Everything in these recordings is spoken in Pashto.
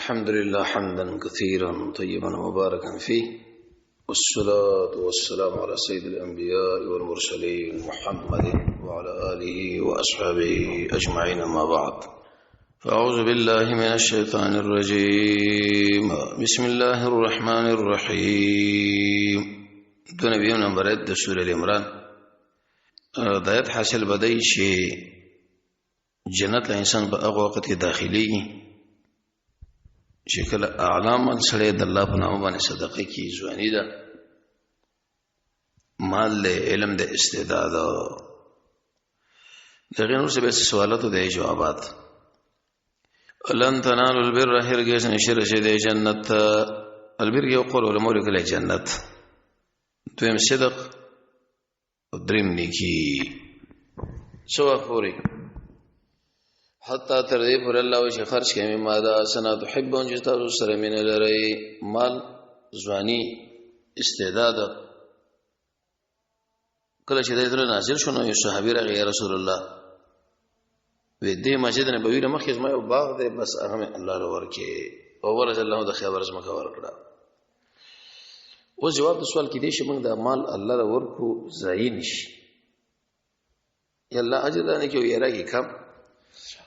الحمد لله حمدا كثيرا طيبا مباركا فيه، والصلاة والسلام على سيد الأنبياء والمرسلين محمد وعلى آله وأصحابه أجمعين. ما بعد، فأعوذ بالله من الشيطان الرجيم. بسم الله الرحمن الرحيم. دو نبيون نمبرات د سورة العمران دایت حاصل بدای شي جنت الانسان په هغه وخت کې داخلي چې کله اعلام سره د الله په نامه باندې صدقه کی ځواني ده، مال له علم د استعداد دغه نور څه به سوالات او د جوابات. لن تنالوا البر هرگز نشر شه د جنت. البر یو قول علماء لیکل جنت، دویم صدق او دریم نیکی. سو اخوري حتی تر دې پر الله وشي خرج کړي ماده سنا تحبون چې تاسو سره مینه لري، مال ځواني استعداد. کله چې دې نازل شونه یو صحابي راغی یا رسول الله وې دې مسجد نبوي مخکې ما یو باغ دې بس هغه الله ورکه او ورز الله د خبر زما کا ورکړه. او جواب د سوال کې دې چې موږ د مال الله ورکو ځای نشي یلا اجر نه کې یې راګي کم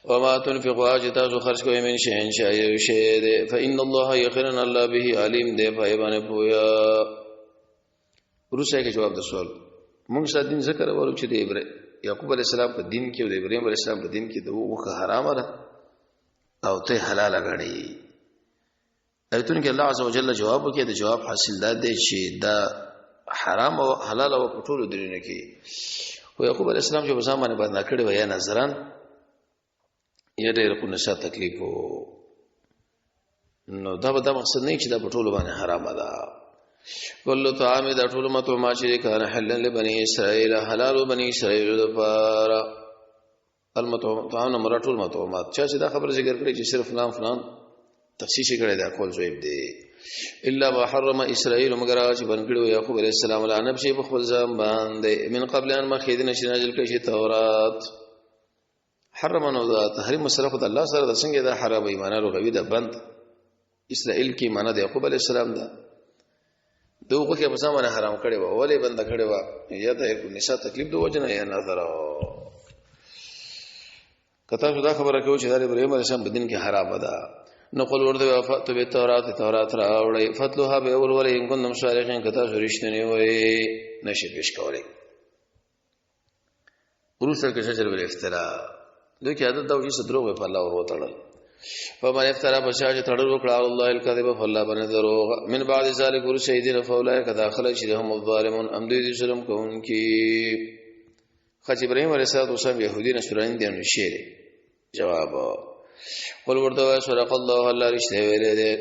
وما تنفقوا اجتاز خرج کوي من شيء ان شاء يشهد فان الله يقرن الله به عليم دې پای باندې پویا. روسه کې جواب د سوال موږ ستاسو دین ذکر ورو چې د یعقوب علی السلام په دین کې او د ابراهیم علی السلام په دین کې د وخه حرام ده او ته حلال غړي. ایتونه کې الله عزوجل جواب وکړي، د جواب حاصل ده چې دا حرام او حلال او په ټولو درینه کې او یعقوب علی السلام چې په ځان باندې باندې کړي ویا نظران یا ډېر کو نشه تکلیف نو دا به دا مقصد نه چې دا په ټولو باندې حرام ده. کله طعام دا ټول متو ما چې کان حلل لبني اسرائيل حلال بني اسرائيل لپاره المطعام مراتول مطعومات چې دا خبره ذکر کړي چې صرف نام فلان تخصیص کړي دا کول زویب دی الا ما حرم اسرائيل مگر چې بن کړي يعقوب عليه السلام له انب شي په خپل ځم باندې من قبل ان ما خېدنه نشي نازل کړي تورات. حرم نو دا تحریم سره خدای الله سره د څنګه دا حرام ایمان او غوی دا بند اسرائيل کې معنا د يعقوب عليه السلام دا دوغه کې په ځمانه حرام کړي و ولې بند کړي و یا د نساء تکلیف دو وجنه یا نظر کته دا خبره کوي چې د ابراهيم عليه السلام بدین کې حرام ده. نقول ورته وفات به تورات راوړي فتلوها به اول ولې ان کوم صالحین کته رښتینی وي نشي پیش کولای. ورسره کې شجر ول افترا دوی کې عادت دا وي چې دروغ په الله وروتړل. فمن افترى بشاج تړل وکړه الله الکذب فالله باندې دروغ من بعد ذلك ورشیدین فاولئک داخل شرهم الظالمون ام دوی ظلم کوونکی. خچ ابراهيم عليه السلام يهودي نشران دي نو شعر جواب قل ورته صدق الله الله رشته ویلې ده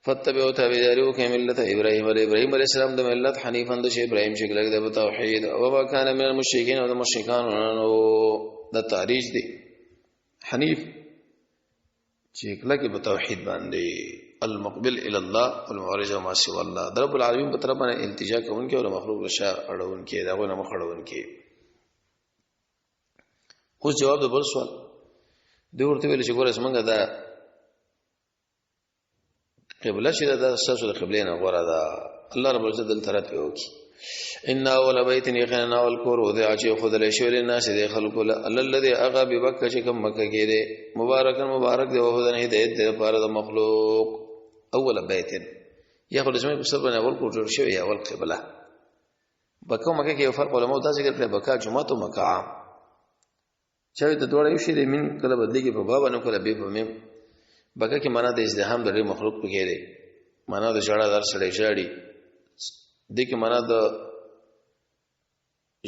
فتبعوا تابعوا كملت ابراهيم عليه السلام د ملت حنیفا د شی ابراهيم شکل د توحید او ما كان من المشرکین او د مشرکان نو د تعریج دي حنیف چې کله کې په توحید باندې المقبل الى الله والمعرض ما سوى الله رب العالمین په طرف باندې التجا کوونکی او مخلوق رشا اړونکی داغه نه مخړونکی. خو جواب د بل سوال دوی ورته ویل چې ګوره څنګه دا قبله چې دا اساس د قبله نه غوړه ده الله رب العزت دل طرف وکي. ان اول بیت یقینا اول کور وضع چې خود له شول الناس د خلق الذي اغا ببکه چې کوم مکه کې ده مبارکن مبارک دی او هدن هدایت د لپاره د مخلوق. اول بیت یا خو د جمعې په سبب نه اول کور جوړ شوی اول قبله. بکه مکه کې یو فرق علماء دا ذکر کړي بکه جمعه او مکه عام چې د دوړې یو شی د من کله بدلیږي په بابا نو کله به په مم. بکه کې معنا د ازدحام د مخلوق په کې ده، معنا د شړا در سړې شړې د کې معنا د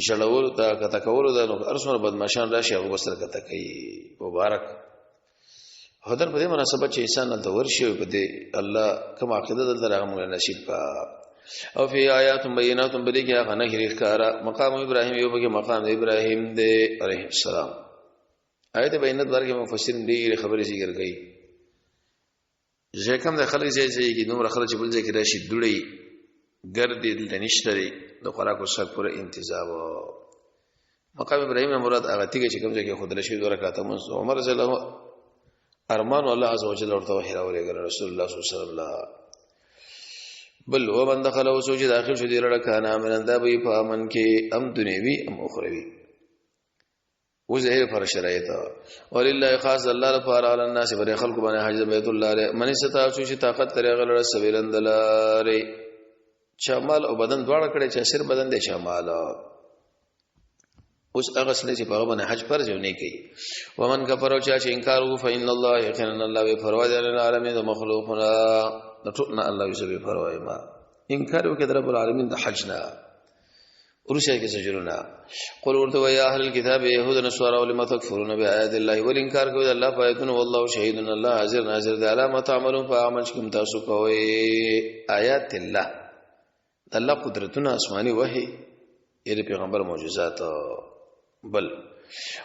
جلول دا کته کول دا نو ارسمه بدمعشان راشي هغه وسره کته کوي مبارک. هدر په دې مناسبت چې انسان د ورشي په دې الله کوم عقیده دلته هغه موږ نصیب کا. او فی آیات بینات بلیږي هغه نه هریخ کارا مقام ابراهیم یو بګه مقام ابراهیم دې علیه السلام. آیت بینات ورګه مفسرین دې خبرې ذکر کړي ځکه کوم د خلک ځای کې نور خلک بل ځای کې راشي دوړي ګرد دې نشتري د خوراکو سره پوره انتظام. مقام ابراهیم مراد هغه تیګه چې کوم ځای کې خود رشید ورکاته مونږ عمر رضی الله ارمان الله عز وجل ورته وحی راولېږه رسول الله صلی الله علیه وسلم بل ومن دخل وسوج داخل شو دی لړه کان امن دا به په امن کې ام دنیوي ام اخروی وزهر پر شرایط ولله خاص الله لپاره علی الناس بر خلق باندې حج بیت الله من ستا چې طاقت لري غلړه سویلند لاري شمال او بدن دواړه کړي چې سر بدن دې شمال اوس هغه سره چې په باندې حج پر ځو نه کوي ومن کفر او چې انکار وکړي فإن الله یقینا الله به پروا دی العالمین د مخلوقنا نطقنا الله يسبح فرواي ما انكار وكذا رب العالمين ده حجنا ورشا کې سجلنا قل ورته يا اهل الكتاب يهود نصارى ولما تكفرون بآيات الله والانكار کوي الله پایتون والله شهید الله حاضر ناظر ده علامه تعملون فاعمل کوم تاسو کوي آیات الله الله قدرتنا اسماني وحي یې پیغمبر معجزات بل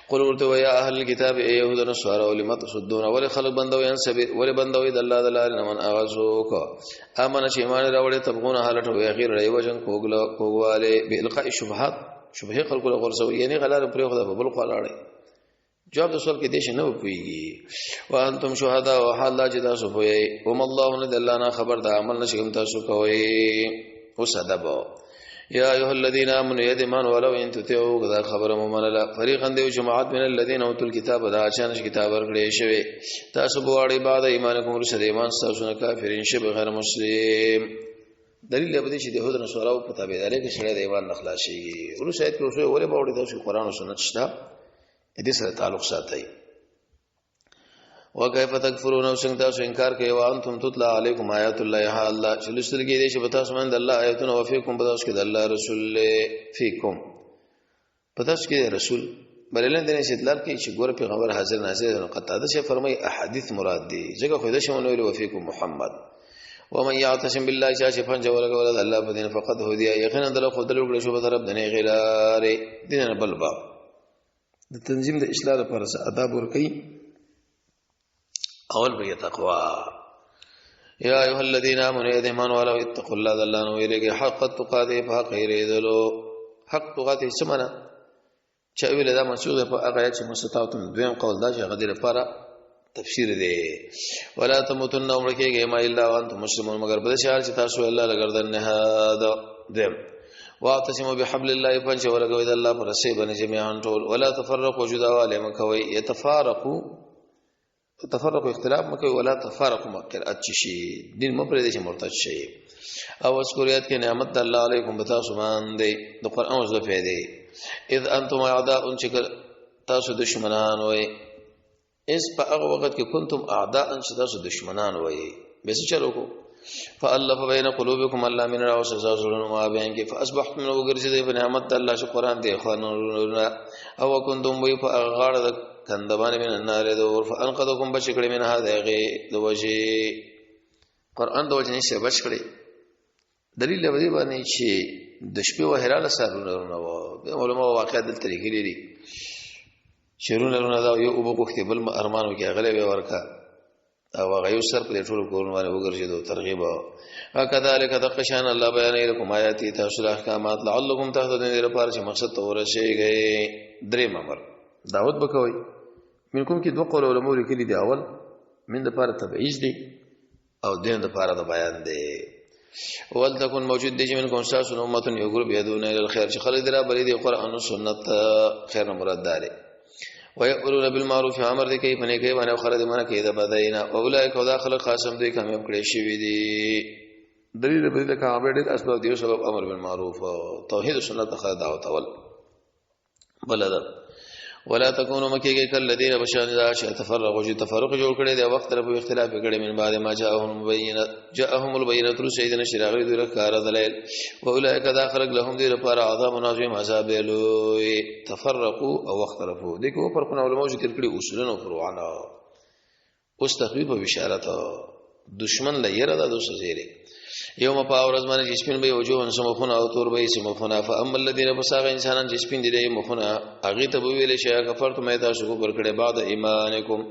قل ورته يا اهل الكتاب يهود نصارى ولما تصدون ول خلق بندو ان سبيل ول بندو د الله دلار من اغازوک امن چې ایمان راوړې تبغون حالت او غیر ری وجن کوغواله بالقاء الشبهات شبهه خلق له غرسو یعنی غلار پر خدا په بل قلاړي جواب د سوال کې دیش نه وپیږي وانتم شهدا وحال لا جدا سو وي وم الله نه دلانا خبر د عمل نشم تاسو کوي وسدب يا ايها الذين امنوا يدمنوا ولو ان تطيعوا كذا خبر ممنلا فريقا دي جماعت من الذين اوتوا الكتاب دا چانش کتاب ورکړي شوی تاسو بواړي بعد ایمانکم رسل ایمان تاسو نه کافرین شب غیر مسلم دلیل به دي چې د يهود نصاراو په تابعداري کې شړې د ایمان نخلاصي ورو شاید کې اوسه ولې بواړي تاسو قرآن او سنت شته دې سره تعلق ساتي وكيف تكفرون وسنگ تاسو انکار کوي وانتم تطلع عليكم آیات الله الله چې لستل کې دي چې پتا سمند الله آیاتونه وفيكم پتا چې د الله رسول فيكم پتا چې رسول بللن دې استدلال کوي چې ګور پیغمبر حاضر ناظر نو قطعه ده فرمای احادیث مراد دي ځکه خو دې شمول ویل وفيكم محمد ومن يعتصم بالله چې پنځه ولګول الله په دین فقط هدي یقینا دل خو دل وګړي شو په طرف دنه غلار دین بل باب د تنظیم د اصلاح لپاره آداب ورکي اول به تقوا يا ايها الذين امنوا ايمان ولو اتقوا الله ذلنا ويلك حق تقاته فحق يريدلو حق تقاته سمنا چویل دا منسوخ په هغه چې مستطاعتم دویم قول دا چې غدير لپاره تفسیر دی ولا تموتن امرکه ما الا وانتم مسلمون مگر په شهر چې تاسو الله لګردن نه دا دیم واعتصموا بحبل الله فانش ولګوي د الله پر سي باندې جميعا ټول ولا تفرقوا جدا علم کوي يتفارقوا تفرقوا اختلاف مکوي ولا تفارقوا مقرات شي دین مپرې دي چې مرتد شي او اسکوریات کې نعمت الله علیکم بتا سبحان دی د قران اوس د فائدې اذ انتم اعداء شکر تاسو دشمنان وای اس په هغه وخت کې کنتم اعداء چې تاسو دشمنان وای به څه چلو کو فالف بین قلوبکم الله من راو سزازلون ما بین کې فاصبحتم من وګرځي په نعمت الله چې قران دی خوانونه او کنتم وای په غاړه کندبان من النار دور فانقذكم بشکړي من هذا غي دوجي قران دوجي نشه بشکړي دلیل دی باندې چې د شپې وهراله سرونه نو علماء واقعا د طریقې لري شرونه نه دا یو وبو بل ارمانو کې غلبه ورکا او غيو سر په ټول کورونه باندې وګرځیدو ترغیب وکذالک تقشان الله بیان لكم آیات تاسو احکامات لعلکم تهتدون لپاره چې مقصد ته ورسیږئ درې امر دعوت بکوي منکم کې دوه قول علماء لیکلي دي اول من د لپاره تبعیض دي او دین د لپاره د بیان دي ولتكن موجود دي من کوم تاسو امه یو ګروپ يدون الى الخير چې خلک درا بری دي قران او سنت خیر مراد داري ويأمرون بالمعروف امر دي کوي پنه کوي باندې خلک منه کوي د بداینا اولئک خدا خلق خاصم دي کامیاب کړي شي وي دي دلیل به د کامیاب دي اسباب دي سبب امر بالمعروف توحید سنت خلک دعوت اول بلد ولا تكونوا مكيږي کلذین بشان ذا تفرقوا جو تفرق جوړ کړي د وخت په اختلاف کړي من بعد ما جاءهم البينه سيدنا شراغي د کار دلیل واولئک ذا خلق لهم دي لپاره عذاب عظیم عذاب لوی تفرقوا او اختلفوا دغه پر په علماء ذکر کړي اصول او فروعنا اوس تخویف او بشارت دشمن لایره د دوسه زیره یوم پاورز باندې جسمین به وجوهن سمخونه او تور به سمخونه فاما الذين بساغ انسانان جسمین دي مخونه اغه ته ویل شي کفرت مې تاسو کو پر کړه بعد ایمانکم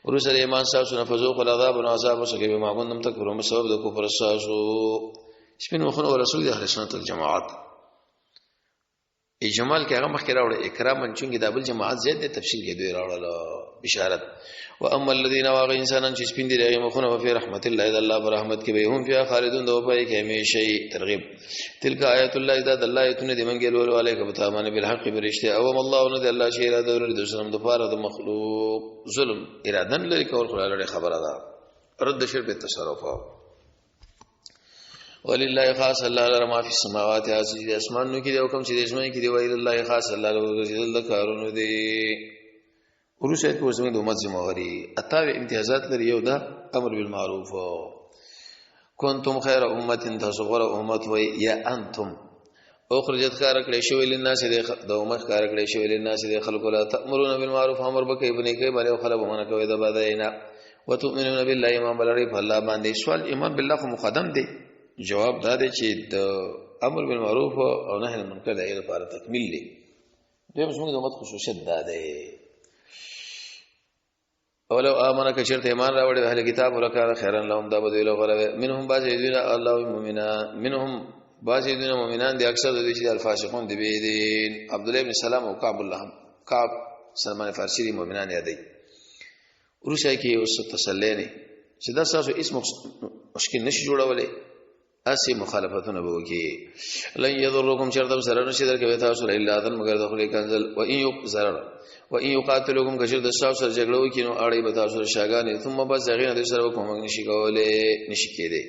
ورسل ایمان تاسو نه فذوق العذاب والعذاب وسکه بما كنتم تکفرون بسبب د کفر تاسو جسمین مخونه رسول اهل سنت الجماعت اجمال کې هغه مخکې راوړل اکراما چونګې د بل جماعت زیات د تفصیل کې دوی راوړل بشارت واما الذين واغ انسانان چې سپین دي هغه مخونه په رحمت الله اذا الله برحمت کې به هم فيها خالدون دو پای کې همیشه ترغیب تلک آیات الله اذا الله ایتونه دي منګل ول علیک بتامن بالحق برشته او الله نو الله شی اراده ور د سلام د فار د مخلوق ظلم اراده لري کول خلاله خبره ده رد شر په تصرف ولله خاص الله لره ما فی السماوات عزیز اسمان نو کې دی حکم چې د اسمان کې دی ویل الله خاص الله له کارونو دی ورسې په وسمه د امت زمواري اتاوی امتیازات لري یو دا امر بالمعروف کنتم خیر امه تصغر امه و یا انتم اخرجت کار کړی شوی لناس د امت کار کړی شوی لناس د خلق لا تامرون بالمعروف امر بکې بنې کې باندې خلق ومنه کوي د بداینا وتؤمنون بالله ایمان بلری الله باندې سوال ایمان بالله خو مقدم دی جواب دا دی چې د امر بالمعروف او نهی عن المنکر د لپاره تکمیل دی دوی موږ د امت خصوصیت دا دی اولو امنه کچرته ایمان راوړي اهل کتاب ورکړه خیرن لهم دا بدوی له غره منهم بعض یذین الله المؤمنان منهم بعض یذین مؤمنان دي اکثر د چې الفاسقون دی بيدین عبد الله بن سلام او کعب سلمان فارسی دی مؤمنان یادي ورسای کې اوس تسلینه چې دا تاسو اسم مشکل نشي جوړولې اسی مخالفتونه به وکي لن يضركم شرط سره نشي درکوي تاسو الا ذن مگر دخل کنزل و ان يقزر و ان يقاتلكم کشر د تاسو سره جګړه وکي نو اړي به تاسو شاګانې ثم بس غیر د سره کوم نشي کولې نشي کېده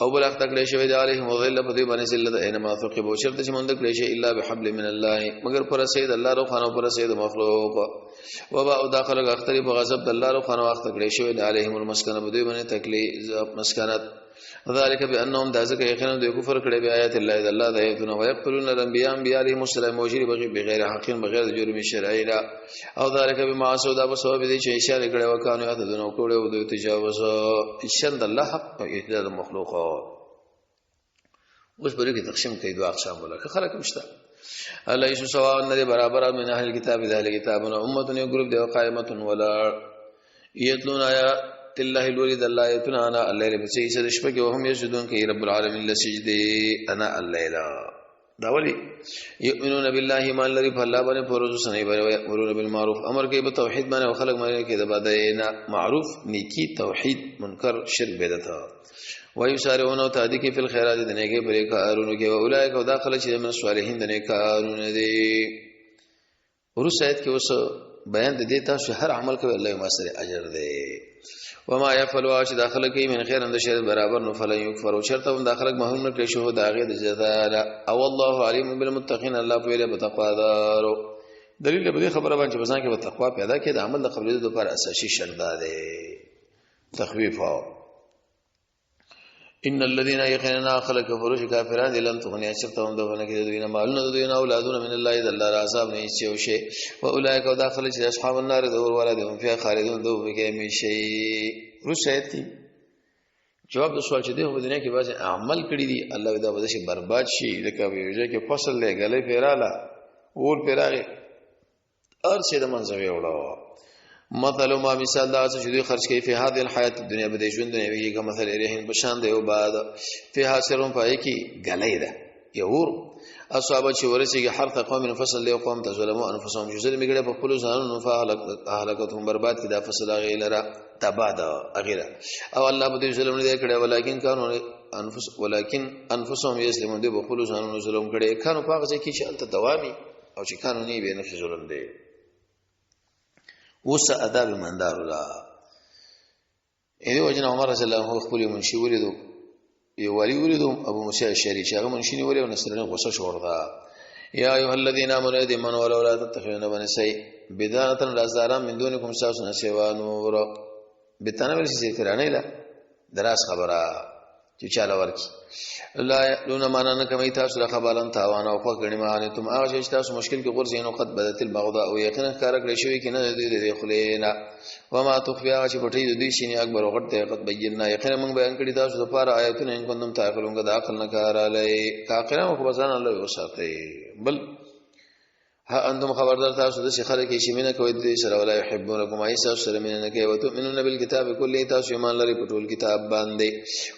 او بل اخت کله شوی د علیهم وظل په دې باندې سلت اینما ثقب او شرط چې مونږ کله شي الا بحبل من الله مگر پر سید الله رو خانو پر سید مخلوق وبا داخله اختری په غضب د الله رو خانو وخت کله شوی د علیهم المسکن په دې باندې تکلیف مسکنات ذلك بانهم ذلك يقينا د کفر کړي به آیات الله د الله د ایتونه ويقتلون الانبیاء انبیاء علیهم السلام موجری بغیر حق بغیر جرم شرعی او ذلك بما سودا بسبب دې چې اشاره کړي وکانو یتدون او کړي او د تجاوز شند الله حق او اعتداء المخلوق اوس په دې کې تقسیم کوي دوه اقسام ولکه خلک مشته الله یسو سواء ان برابر من اهل الكتاب د اهل کتابونو امه یو ګروپ دی قائمه ولا یتلون آیات الله الولد الله ایتنا انا الليل بچي سره شپه کې وهم یسجدون کوي رب العالمین لسجدي انا الليل دا ولي يؤمنون بالله ما الذي فلا بني فروز سني بني يأمرون بالمعروف امر کوي په توحید باندې او خلق باندې کې د بداینا معروف نیکی توحید منکر شرک بدعت ويسارعون تعدي کې په الخيرات د نیکي پرې کارونو کې اولئک او داخله چې من صالحین د نیکارونو دي ورسایت کې اوس بیان د دې تاسو هر عمل کوي الله یې مسره اجر دی وما يفعلوا چې داخله کوي من خیر اند شر برابر نو فلا یکفر او شرط هم داخله محروم نه کړي شو دا غیر جزاء او الله علیم بالمتقین الله په لري بتقوا دار دلیل به خبره باندې بزان کې بتقوا پیدا کړي د عمل د قبلیت لپاره اساسي شرط ده تخویف ان الذين يقيننا خلق فروش كافرون لن تغني شرطهم دونه کې دوی نه مالونه دوی نه اولادونه من الله اذا الله عذاب نه شي او شي واولئك داخل اصحاب النار دور ولادهم فيها خالدون دو کې می شي رسایتي جواب د سوال چې دی په دنیا کې بعض عمل کړی دي الله دا به شي برباد شي لکه ویږي کې فصل لګلې پیراله اور پیراغه ارشه د منځوي وړو مثل ما مثال دا چې دوی خرج کوي په هذه الحیات الدنیا به د ژوند نه ویږي کوم مثل رهین بشان دی او بعد فيها سرون پای کی غلې ده یور اصحاب چې ورسیږي هر قوم فصل له قوم تظلموا انفسهم جزل میګړه په خپل ځانونو فهلكتهم برباد کړه فصل غیلرا تبادا اغیرا او الله به ظلم نه کړي ولکن انفسهم یسلمون دی په خپل ځانونو ظلم کړي کانو پاغه چې چې انت دوامي او چې کانو نه به نه ظلم دی وس ادب مندار الله ایدی وجن عمر رضی الله عنه خپل منشي ولیدو یو ولی ولیدو ابو موسی الشری چې هغه منشي ولی او نصرانه غوسه شوردا یا ایه الذین آمنوا ایمنوا ولا تتخذوا بني سي بدانه رازداران من دونکم ساسن سوا نور بتانه ورسې فرانه لا دراس خبره چې چاله ورکی لا لون معنا کمی تاسو خبالن تاوان او خو غنی معنی تم هغه چې تاسو مشکل کې غرزین او قد بدت البغضاء او یقینا کار کړی شوی کې نه دې خلینا وما تخفي هغه چې پټي د دې شینی اکبر وغټه قد بینا یقینا موږ بیان کړی تاسو لپاره آیاتونه ان کوم تعقلون د عقل نه کار علی کاقرا او بزان الله وساتي بل ها انتم خبردار تاسو د شخره کې چې مینه کوي د سره ولا يحبونكم ايسا سره مینه نه کوي او تؤمنون بالکتاب کله تاسو ایمان لري په ټول کتاب باندې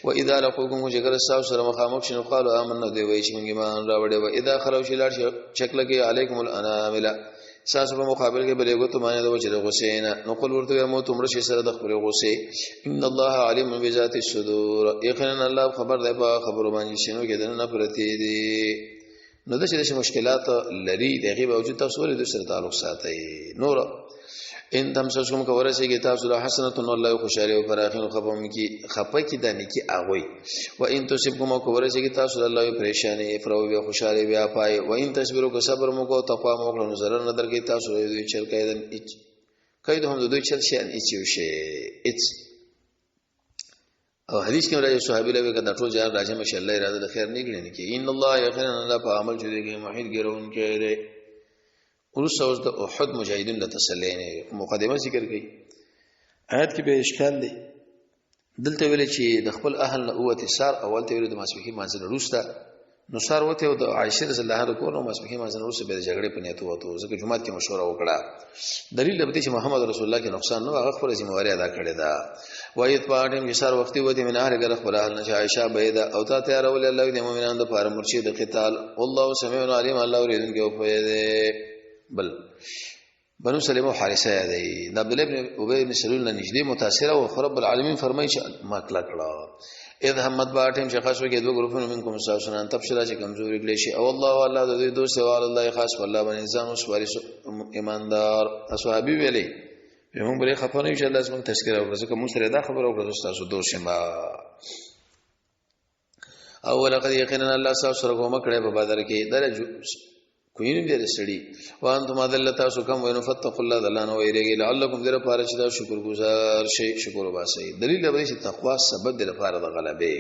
و اذا لقوكم جگر تاسو سره مخامخ شنو قالوا آمنا دوی وایي چې موږ ایمان راوړې و اذا خلو شلار شکل کې علیکم الانامل ساسو په مقابل کې بلېګو ته باندې د وجه غسین نو قل ورته مو تمره شي سره د خبرې غسې ان الله علیم بذات الصدور یقینا الله خبر دی په خبرو باندې شنو کې دنه پرتی دي نو د څه مشکلات لري دغه باوجود تاسو ولې د سره تعلق ساتي نور ان تمسسکم کورسه کې تاسو له حسنۃ الله خوشاله او فراخین خپم کی خپه کی دانی کی اغوي و ان تسبکم کورسه کې تاسو الله پریشانی فرو بیا خوشاله بیا پای و ان تصبروا کو صبر مو کو تقوا مو کړو نظر نظر کې تاسو دوی چل کېدن کید هم دوی چل شي ان ایچو شي اټ او حدیث کې راځي صحابي له کده ټول ځان راځي ماشاء الله اراده د خیر نه کړي کې ان الله یقینا الله په عمل جوړي کې محیط ګرون کې ورسوس د احد مجاهدین له تسلینه مقدمه ذکر کړي آیات کې به اشکال دی دلته ویل چې د خپل اهل له قوت سار اول ته ویل د مسبکی منځل روستا نو سار وته او د عائشه رضی الله عنها کو نو مسبکی منځل روسه به جګړه په نیت وته ځکه جمعه کې مشوره وکړه دلیل لبدي چې محمد رسول الله کې نقصان نو هغه خپل ذمہ واری ادا کړی دا وایت پاټم چې سار وختي ودی من اهل غره خپل اهل نشه عائشه بيدا او تا ته رول الله د مؤمنانو د فار مرشد قتال والله سميع عليم الله اوریدن کې او په بل بنو سلمہ و حارثه دی د عبد الله ابن ابي بن سلول نه نږدې متاثره او رب العالمین فرمایي چې ما کلا کړه اذ همت باټم چې خاصو کې دوه ګروپونو منکم ساسنان تبشرا چې کمزوري کړي شي او الله الله د دې دوست او الله خاص والله باندې انسان او سوارث ایماندار اصحابي ویلي هم بری خفانه ان شاء الله اسمه تذکرہ او ځکه موږ سره دا خبر او تاسو دوست ما او لقد یقینا الله سره کومه کړه په بدر کې درجه کوینه دې سړي وان ته مدل تاسو کوم وینو فتقوا الله دلانه ویریږي لعلکم ذرا پاره چې دا شکر گزار شي شکر وباسي دلیل دی چې تقوا سبب د لپاره د غلبه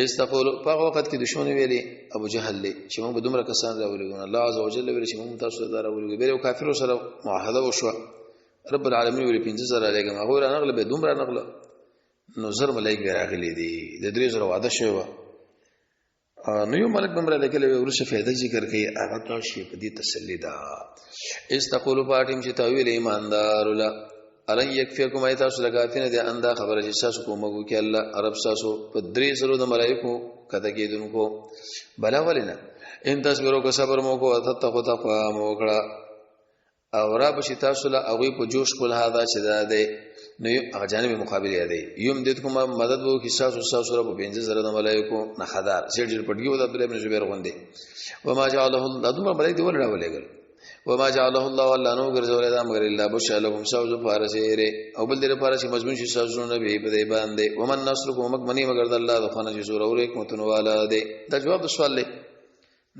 استقول په وخت کې دشمن ویلي ابو جهل چې موږ دومره کسان راولګون الله عز وجل ویل چې موږ تاسو ته راولګو بیره کافر سره معاهده وشو رب العالمین ویل 15000 لګم هغه را نغله به دومره نغله نو زر ملائک راغلي دي د 3000 وعده شوی نو یو ملک بمره لګلې ورسره فائدہ ذکر کوي هغه تاسو په دې تسلی ده استقول فاطم چې تویل ایماندار ولا الان یکفیکم ایت تاسو لګاتینه دي انده خبره چې تاسو کومو کې الله عرب تاسو په 300 د ملائکو کته کېدونکو بلا ولنه ان تصبروا کو صبر مو کو تتقوا تقوا مو کړه او را بشي تاسو له هغه په جوش کول هدا چې ده نو هغه جانب مقابل دی یم دې کومه مدد وو کې تاسو سره په 15000 د ملائکو نه خدار سړي پټګي و د عبد الله بن زبیر غوندي وما جعله الله دومره ملائکه ولړه ولېګل وما جعله الله ولا نو ګرځول دا مگر الا بشالهم سوز فارسه او بل دې فارسه مضمون شي تاسو نه به په دې باندې ومن نصرکم مکمنی مگر د الله د خانه چې زور او حکمتونه والا دی دا جواب د سوال دی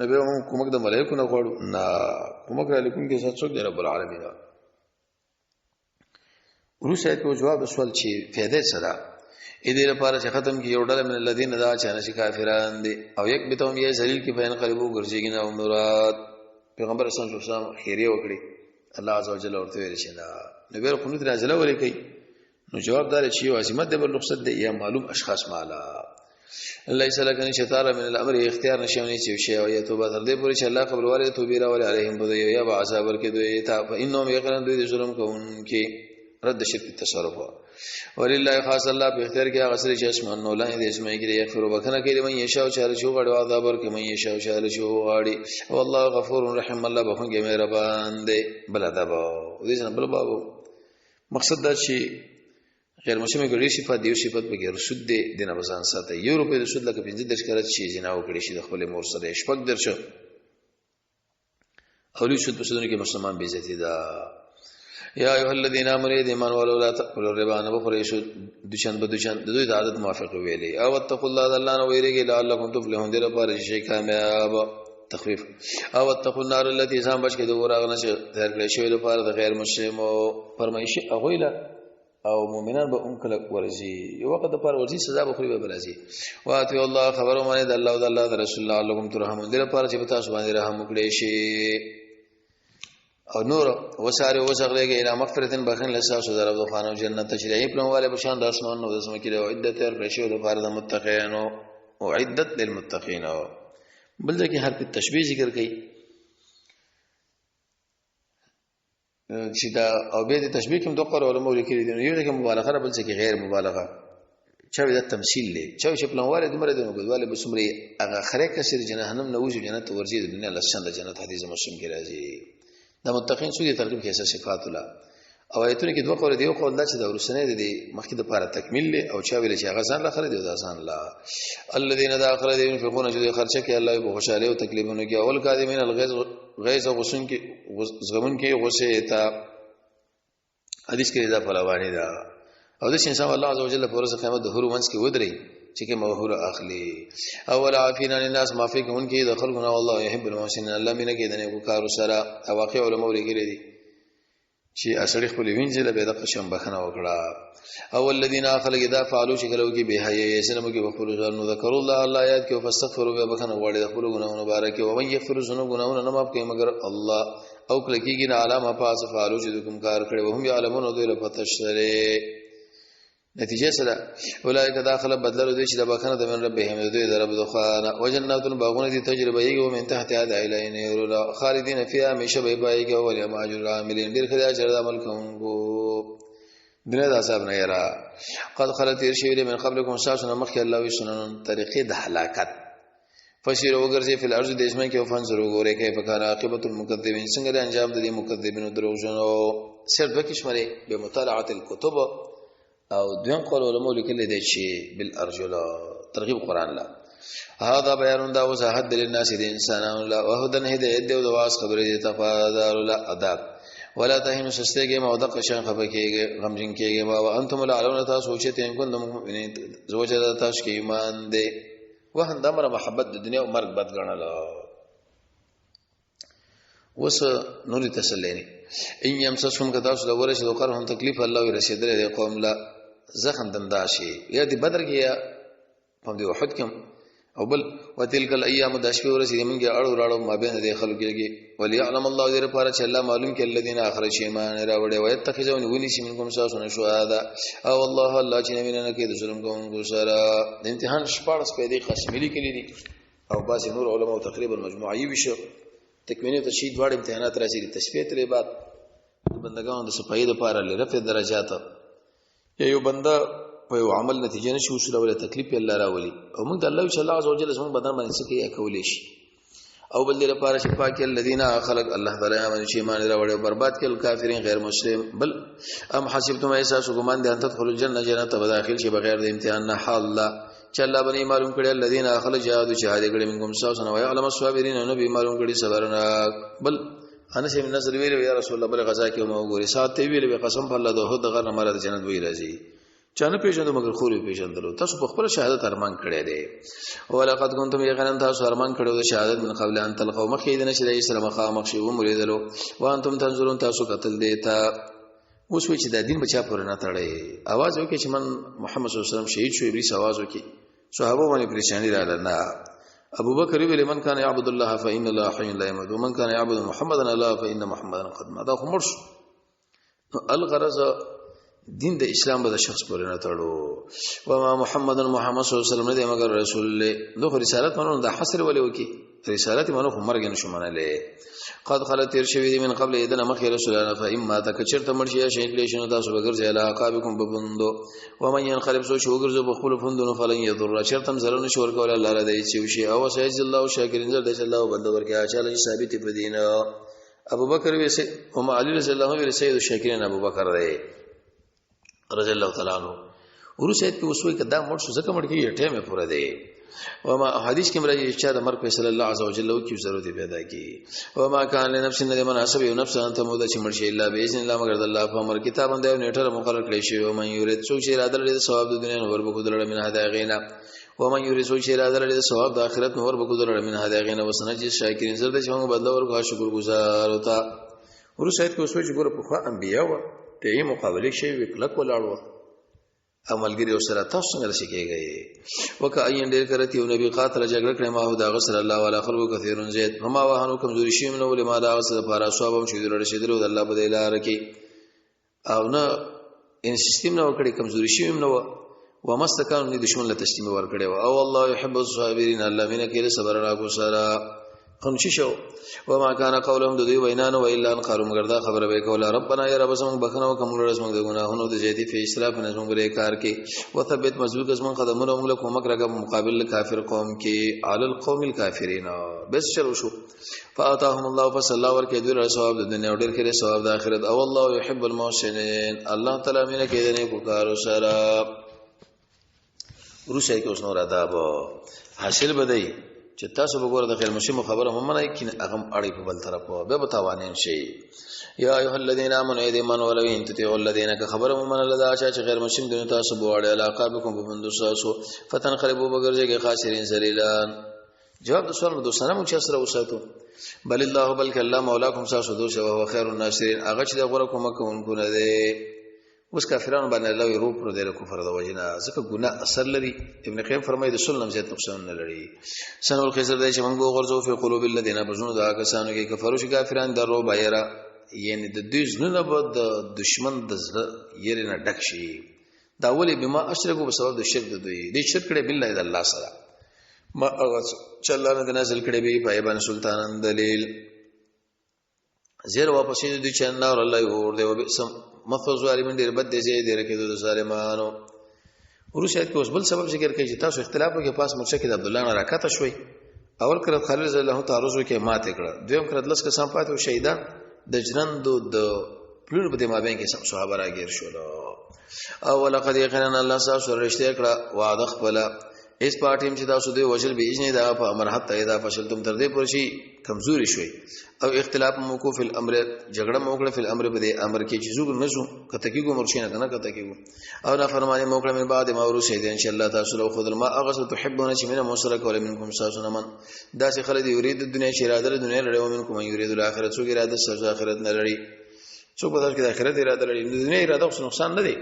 نبی هم کومک د ملائکو نه غواړو نه کومک را لیکون کې څوک دی رب العالمین روسه په جواب سوال چې فائدې سره اې دې لپاره چې ختم کی یو ډول من الذين دا چې نشي کافران دي او یک به ته یې ذلیل کې فین قلبو ګرځيږي نه مراد پیغمبر صلی الله علیه وسلم خیریه وکړي الله عزوجل ورته ویل شي دا نبی قنوت نازله ولې کوي نو جواب دار چې عظمت د بل رخصت دی یا معلوم اشخاص مالا ليس لك ان شطار من الامر اختیار نشونی چې شی او یا توبه تر دې پورې چې الله قبول والے توبې را ولې علیهم بده یا عذاب ورکې دوی ته فانهم یقرن دوی ظلم کوونکې رد شرک التصرف ولله خاص الله په اختیار کې هغه سره چې اسمان نو لاندې اسمه کې یغفر وبکنه کې من یشاء چاله شو غړو عذاب ورکې من یشاء چاله شو غاړي والله غفور رحیم الله بخښنه مهربان دی بل ادب دې څنګه بل بابو مقصد دا چې غیر مسلمان ګړي صفات دی صفات به غیر سود دی دنه بزان ساته یو روپې د سود لکه 15 درش کړه چې جنا وکړي شي د خپل مور سره شپږ درشه اولي سود په سودونو کې مسلمان به عزت دا یا ایه الذین آمنوا ایمان ولا تاکلوا الربا نبخریش دشن بدشن د دوی د عادت موافق ویلي او اتقوا الله الله نو ویریږي لعلکم تفلحون دې لپاره شي کامیاب تخفیف او اتقوا النار التي ځان بچ کې د ورغنه شه تر کړی شوی لپاره د غیر مسلمو فرمایش اغویلا او مؤمنان به کله ورزي یو وخت پر ورزي سزا به خوري به برازي واته الله خبرو باندې د الله او د الله رسول الله علیکم ترحمون دې لپاره چې تاسو باندې رحم وکړي شي او نور وساره وسغلېږي الى مغفرتن بخن لساسو در ابو خانو جنت تشریعی پلوواله بشان د اسمان نو د سمکې او عدت رشیو د فرض متقین او عدت للمتقین بل ځکه هر په تشبیه ذکر کړي چې دا او به د تشبیه کوم دوه علماء لیکلي دي یو د مبالغه بل څه کې غیر مبالغه چا د تمثيل له چا چې پلانوال دمر د نوګواله بسمري هغه خره کسر جهنم نه وځي جنت ورځي د دنیا لسان د جنت حدیث مسلم کې راځي د متقین سودی ترغیب کې اساس صفات الله او ایتونه کې دوه قول دی یو قول دا چې د ورسنه دي مخکې د لپاره تکمیل له او چا ویل چې هغه ځان له خره دی د ځان الله الذين داخل دي ينفقون چې خرچه کې الله به خوشاله او تکلیفونه کې اول کاذمین الغیظ غیظ غسن کې غمن کې غصه تا حدیث کې دا فلوانی دا او د انسان الله عزوجل په ورځ قیامت د هرو منځ کې ودري چې کې موهور اخلي اول عافینا للناس معفي کوونکی د خلقنا والله يحب المحسنين الله مینه کې د نیکو کارو سره واقع علماء لري دي چې اصلي خپل وینځل به د قشم بخنه وکړه او الذين خلق اذا فعلوا شکلو کې به حیا سلام کې بخلو ځانو ذکر الله الله یاد کې فاستغفروا به بخنه وړي د خپل ګناهونو مبارک او من يغفر ذنوب ګناهونو نه ماف کوي مگر الله او کله کېږي نه علامه پاس فعلوا چې کوم کار کړي وهم يعلمون دوی له پتشره نتیجه سره اولئک داخله بدلو دي چې د بخنه د من ربهم دوی د رب ذخانه وجنات باغونه دي تجربه یو من تحت هذا الین یرلا خالدین فیها همیشه به پایږي او ولیا ماجر العاملین ډیر خدای اجر د عمل کوونکو دنیا د حساب نه یرا قد خلت ارشید من قبلكم ساسنا مخي الله وسنن طریقې د هلاکت فسیر وګرځي په الارض د اسمن کې فنظر وګوره کې فکر عاقبت المکذبین څنګه د انجام د مکذبینو دروژنو صرف بکشمره به مطالعه الكتب او دویم قول علماء لیکلي دي چې بالارجل ترغیب قران لا هذا بیان دا وضاحت للناس دي انسانانو لا وهدن هدایت دی او واس خبره دي تفادار لا ادب ولا تهنوا سستګي ما ودق شان خفکیږي غمجن کېږي ما وانتم العلون تاسو سوچته ان کوم مؤمنین زوجه تاسو کې ایمان دي وهن دمر محبت د دنیا او مرګ بد غنل وس نور تسلینی ان يمسسهم کتاسو د ورشه د قرهم تکلیف الله رسیدل دی قوم لا زخم دنداشي یا دی بدر کې یا په دی احد کې او بل وتلک الايام داشوی ورسې منګه اړو راړو ما بین د خلکو کې وليعلم الله دې لپاره چې الله معلوم کې الذين اخرج ایمان راوړي او يتخذون ونی شي منکم ساسونه شهدا او الله الله چې نه کې د ظلم کوونکو سره د امتحان شپارس پیدا قسملی کړي دي او باز نور علماء تقریبا مجموعي وشو تکمینه تشهید واړ امتحانات راځي تثبیت لري بعد بندگانو د صفای د لپاره لرفع درجات یو بنده په یو عمل نتیجه نشي وصول ولا تکلیف الله راولي او موږ د الله چې الله عزوجل زموږ بدن باندې څه کوي کولې شي او بل دې لپاره چې پاکي الذين خلق الله تعالی باندې چې ایمان راوړي او برباد کړي کافرین غیر مسلم بل ام حسبتم احساس ګمان دي ان تدخلوا الجنه جنت به داخل شي بغیر د امتحان نه حال الله چې الله باندې معلوم کړي الذين خلق جهاد شهاد کړي منکم ساس نو يعلم الصابرين نو به معلوم کړي صبرنا بل انس ابن نصر ویل یا رسول الله بل غزا کې مو ګوري سات ویل به قسم په الله دوه دغه مراد جنت وی راځي چانه پیژندو مگر خوري پیژندلو تاسو په خپل شهادت ارمان کړی دی ولقد كنتم يغنن تاسو ارمان کړو د شهادت من قبل ان تلقوا مخیدن شری اسلام خامخ شی ومریدلو وانتم تنظرون تاسو قتل دیتا اوس وی چې د دین بچا پر نه تړي आवाज وکي چې من محمد صلی الله علیه وسلم شهید شو ابلیس आवाज وکي صحابه باندې پریشانی را لنا ابو بکر ویل من کان یعبد الله فإن الله حي لا يموت ومن كان يعبد محمدا الله فإن محمدا قد مات خمرش الغرض دین د اسلام به د شخص پورې نه تړو و ما محمد صلی الله علیه وسلم نه مگر رسول الله نو رسالت منو د حصر ولې وکي رسالت منو خو مرګ نشو منله قد خلت ترشوی من قبل اذن مخ رسولنا فاما تکچرت مرشیا شهید لیشنو تاسو بغرځي علا عقابکم ببندو و من ينقلب سو شو غرزو بخل فندونو فلن يضر شرطم زرن شو ورکول الله را دی چې شي او سيج الله شاکرین زر د الله بندو ورکه اچاله ثابت په دین ابو بکر ویسه او علی رضی الله عنه سید الشاکرین ابو بکر دی رضی الله تعالی عنہ ورسید په وسوي کدا مړ شو زکه مړ کې ټیمه پوره دی وما حدیث کې مرایي ارشاد امر په صلی الله عز وجل کی ضرورت پیدا کی وما كان لنفس ان مناسب یو نفس ان تمود چې مرشي الا باذن الله مگر د الله په امر کتاب باندې نیټه مقرر کړی شی او من یرید سو چې اراده لري ثواب د دنیا نور به کودل من هدا غینا ومن یرید سو چې اراده لري ثواب د آخرت نور به کودل من هدا غینا وسنج شاکرین زر د څنګه بدل ورکو شکر گزار وتا ورسید کو سوچ ګور په خوا انبیا و ته یې مقابله شی وکړه کولاړو عملګری او سره تاسو څنګه شکیږي وکاین ډیر کرتی او نبی قاتل جګړه کړې ما هو دا غسر الله ولا خلق کثیرون زید وما وهنو کمزوري شي نو له ما دا غسر لپاره ثوابم شي درشدلو د الله په دلار کې او نه ان سیستم نو کړی کمزوري شي نو ومستکان دې دشمن له تسلیم ور کړی او الله يحب الصابرین الله مینه کې صبر راکو سره خنشي شو وما كان قولهم دوی وینان و الا ان قالوا مگر دا خبر به کولا ربنا یا رب سم بخنو کوم رسم د گناهونو د زیاتی په اسراف نظم بری کار کې وثبت مضبوط اسمن قدمونه موږ له کومک راګه مقابل کافر قوم کې علی القوم الکافرین بس شروع شو فاتاهم الله فصلى الله ورکه دوی له ثواب د دنیا او ډیر کې ثواب د آخرت او الله يحب المحسنين الله تعالی مینه کوي د نیکو کارو سره روسي کې اوس نور آداب حاصل بدای چې تاسو وګوره د خیر مشم خبره هم نه کین اغم اړې په بل طرف به بتاوانین شي یا ایه الذین آمنوا ایمان ولو ان تطیعوا الذین خبر هم نه لدا چې غیر مشم د تاسو بواړه علاقه بكم بمندوساسو فتنقلبوا بغرزه خاسرین ذلیلان جواب د سوال د سلام چې سره وساتو بل الله بلک الله مولاکم تاسو دوی او خیر الناصرین هغه چې د غره کوم کوونکو نه دی اوس کافرانو باندې الله یې روپ پر د کفر د وجنه ځکه ګناه اثر لري ابن قیم فرمایي د سلم زیات نقصان نه لري سنول خسر دی چې موږ غرزو په قلوب الذين بزنو دا کسانو کې کفرو چې کافرانو درو بایرا یعنی د دوی زنه به د دشمن د زړه یې نه ډک شي دا ولې بما اشرکو په سبب د شرک د دوی د شرک کړي بالله د الله سره ما چې الله نه نازل کړي به پایبان سلطانان دلیل زیر واپس دي چې الله اور الله اور دی وبسم مفوض ظالمین ډیر بد دي چې ډیر کې د ظالمانو ورشاد کې اوس بل سبب ذکر کوي چې تاسو اختلافو کې پاس مرچه کې د عبد الله نه راکته شوي اول کړه خالد رضی الله تعالی عنہ کې ماته کړه دویم کړه دلس کې سم پاتې شهیدان د جنند د پلور په مابین کې سم صحابه راګیر شول او ولقد یقینا الله سره رښتیا کړه وعده خپل اس پارټیم چې تاسو دوی وجل به اجنه دا په امر حتی اذا فشلتم تر دې پرشي کمزوري شوي او اختلاف موقوف فی الامر جګړه موکړه فی الامر په دې امر کې چې زوګ نزو کته کېګو مرشینه کنه کته کېګو او نه فرمانی موکړه من بعد ما ورو شهید ان شاء الله تاسو له خذ ما اغسل تحبون چې من مشرک ولا منکم ساسن من دا چې خلک یرید د دنیا شراده د دنیا لري او منکم یرید الاخرت سو اراده سر اخرت نه لري څوک په دغه کې د آخرت اراده لري د دنیا اراده خو نقصان نه دی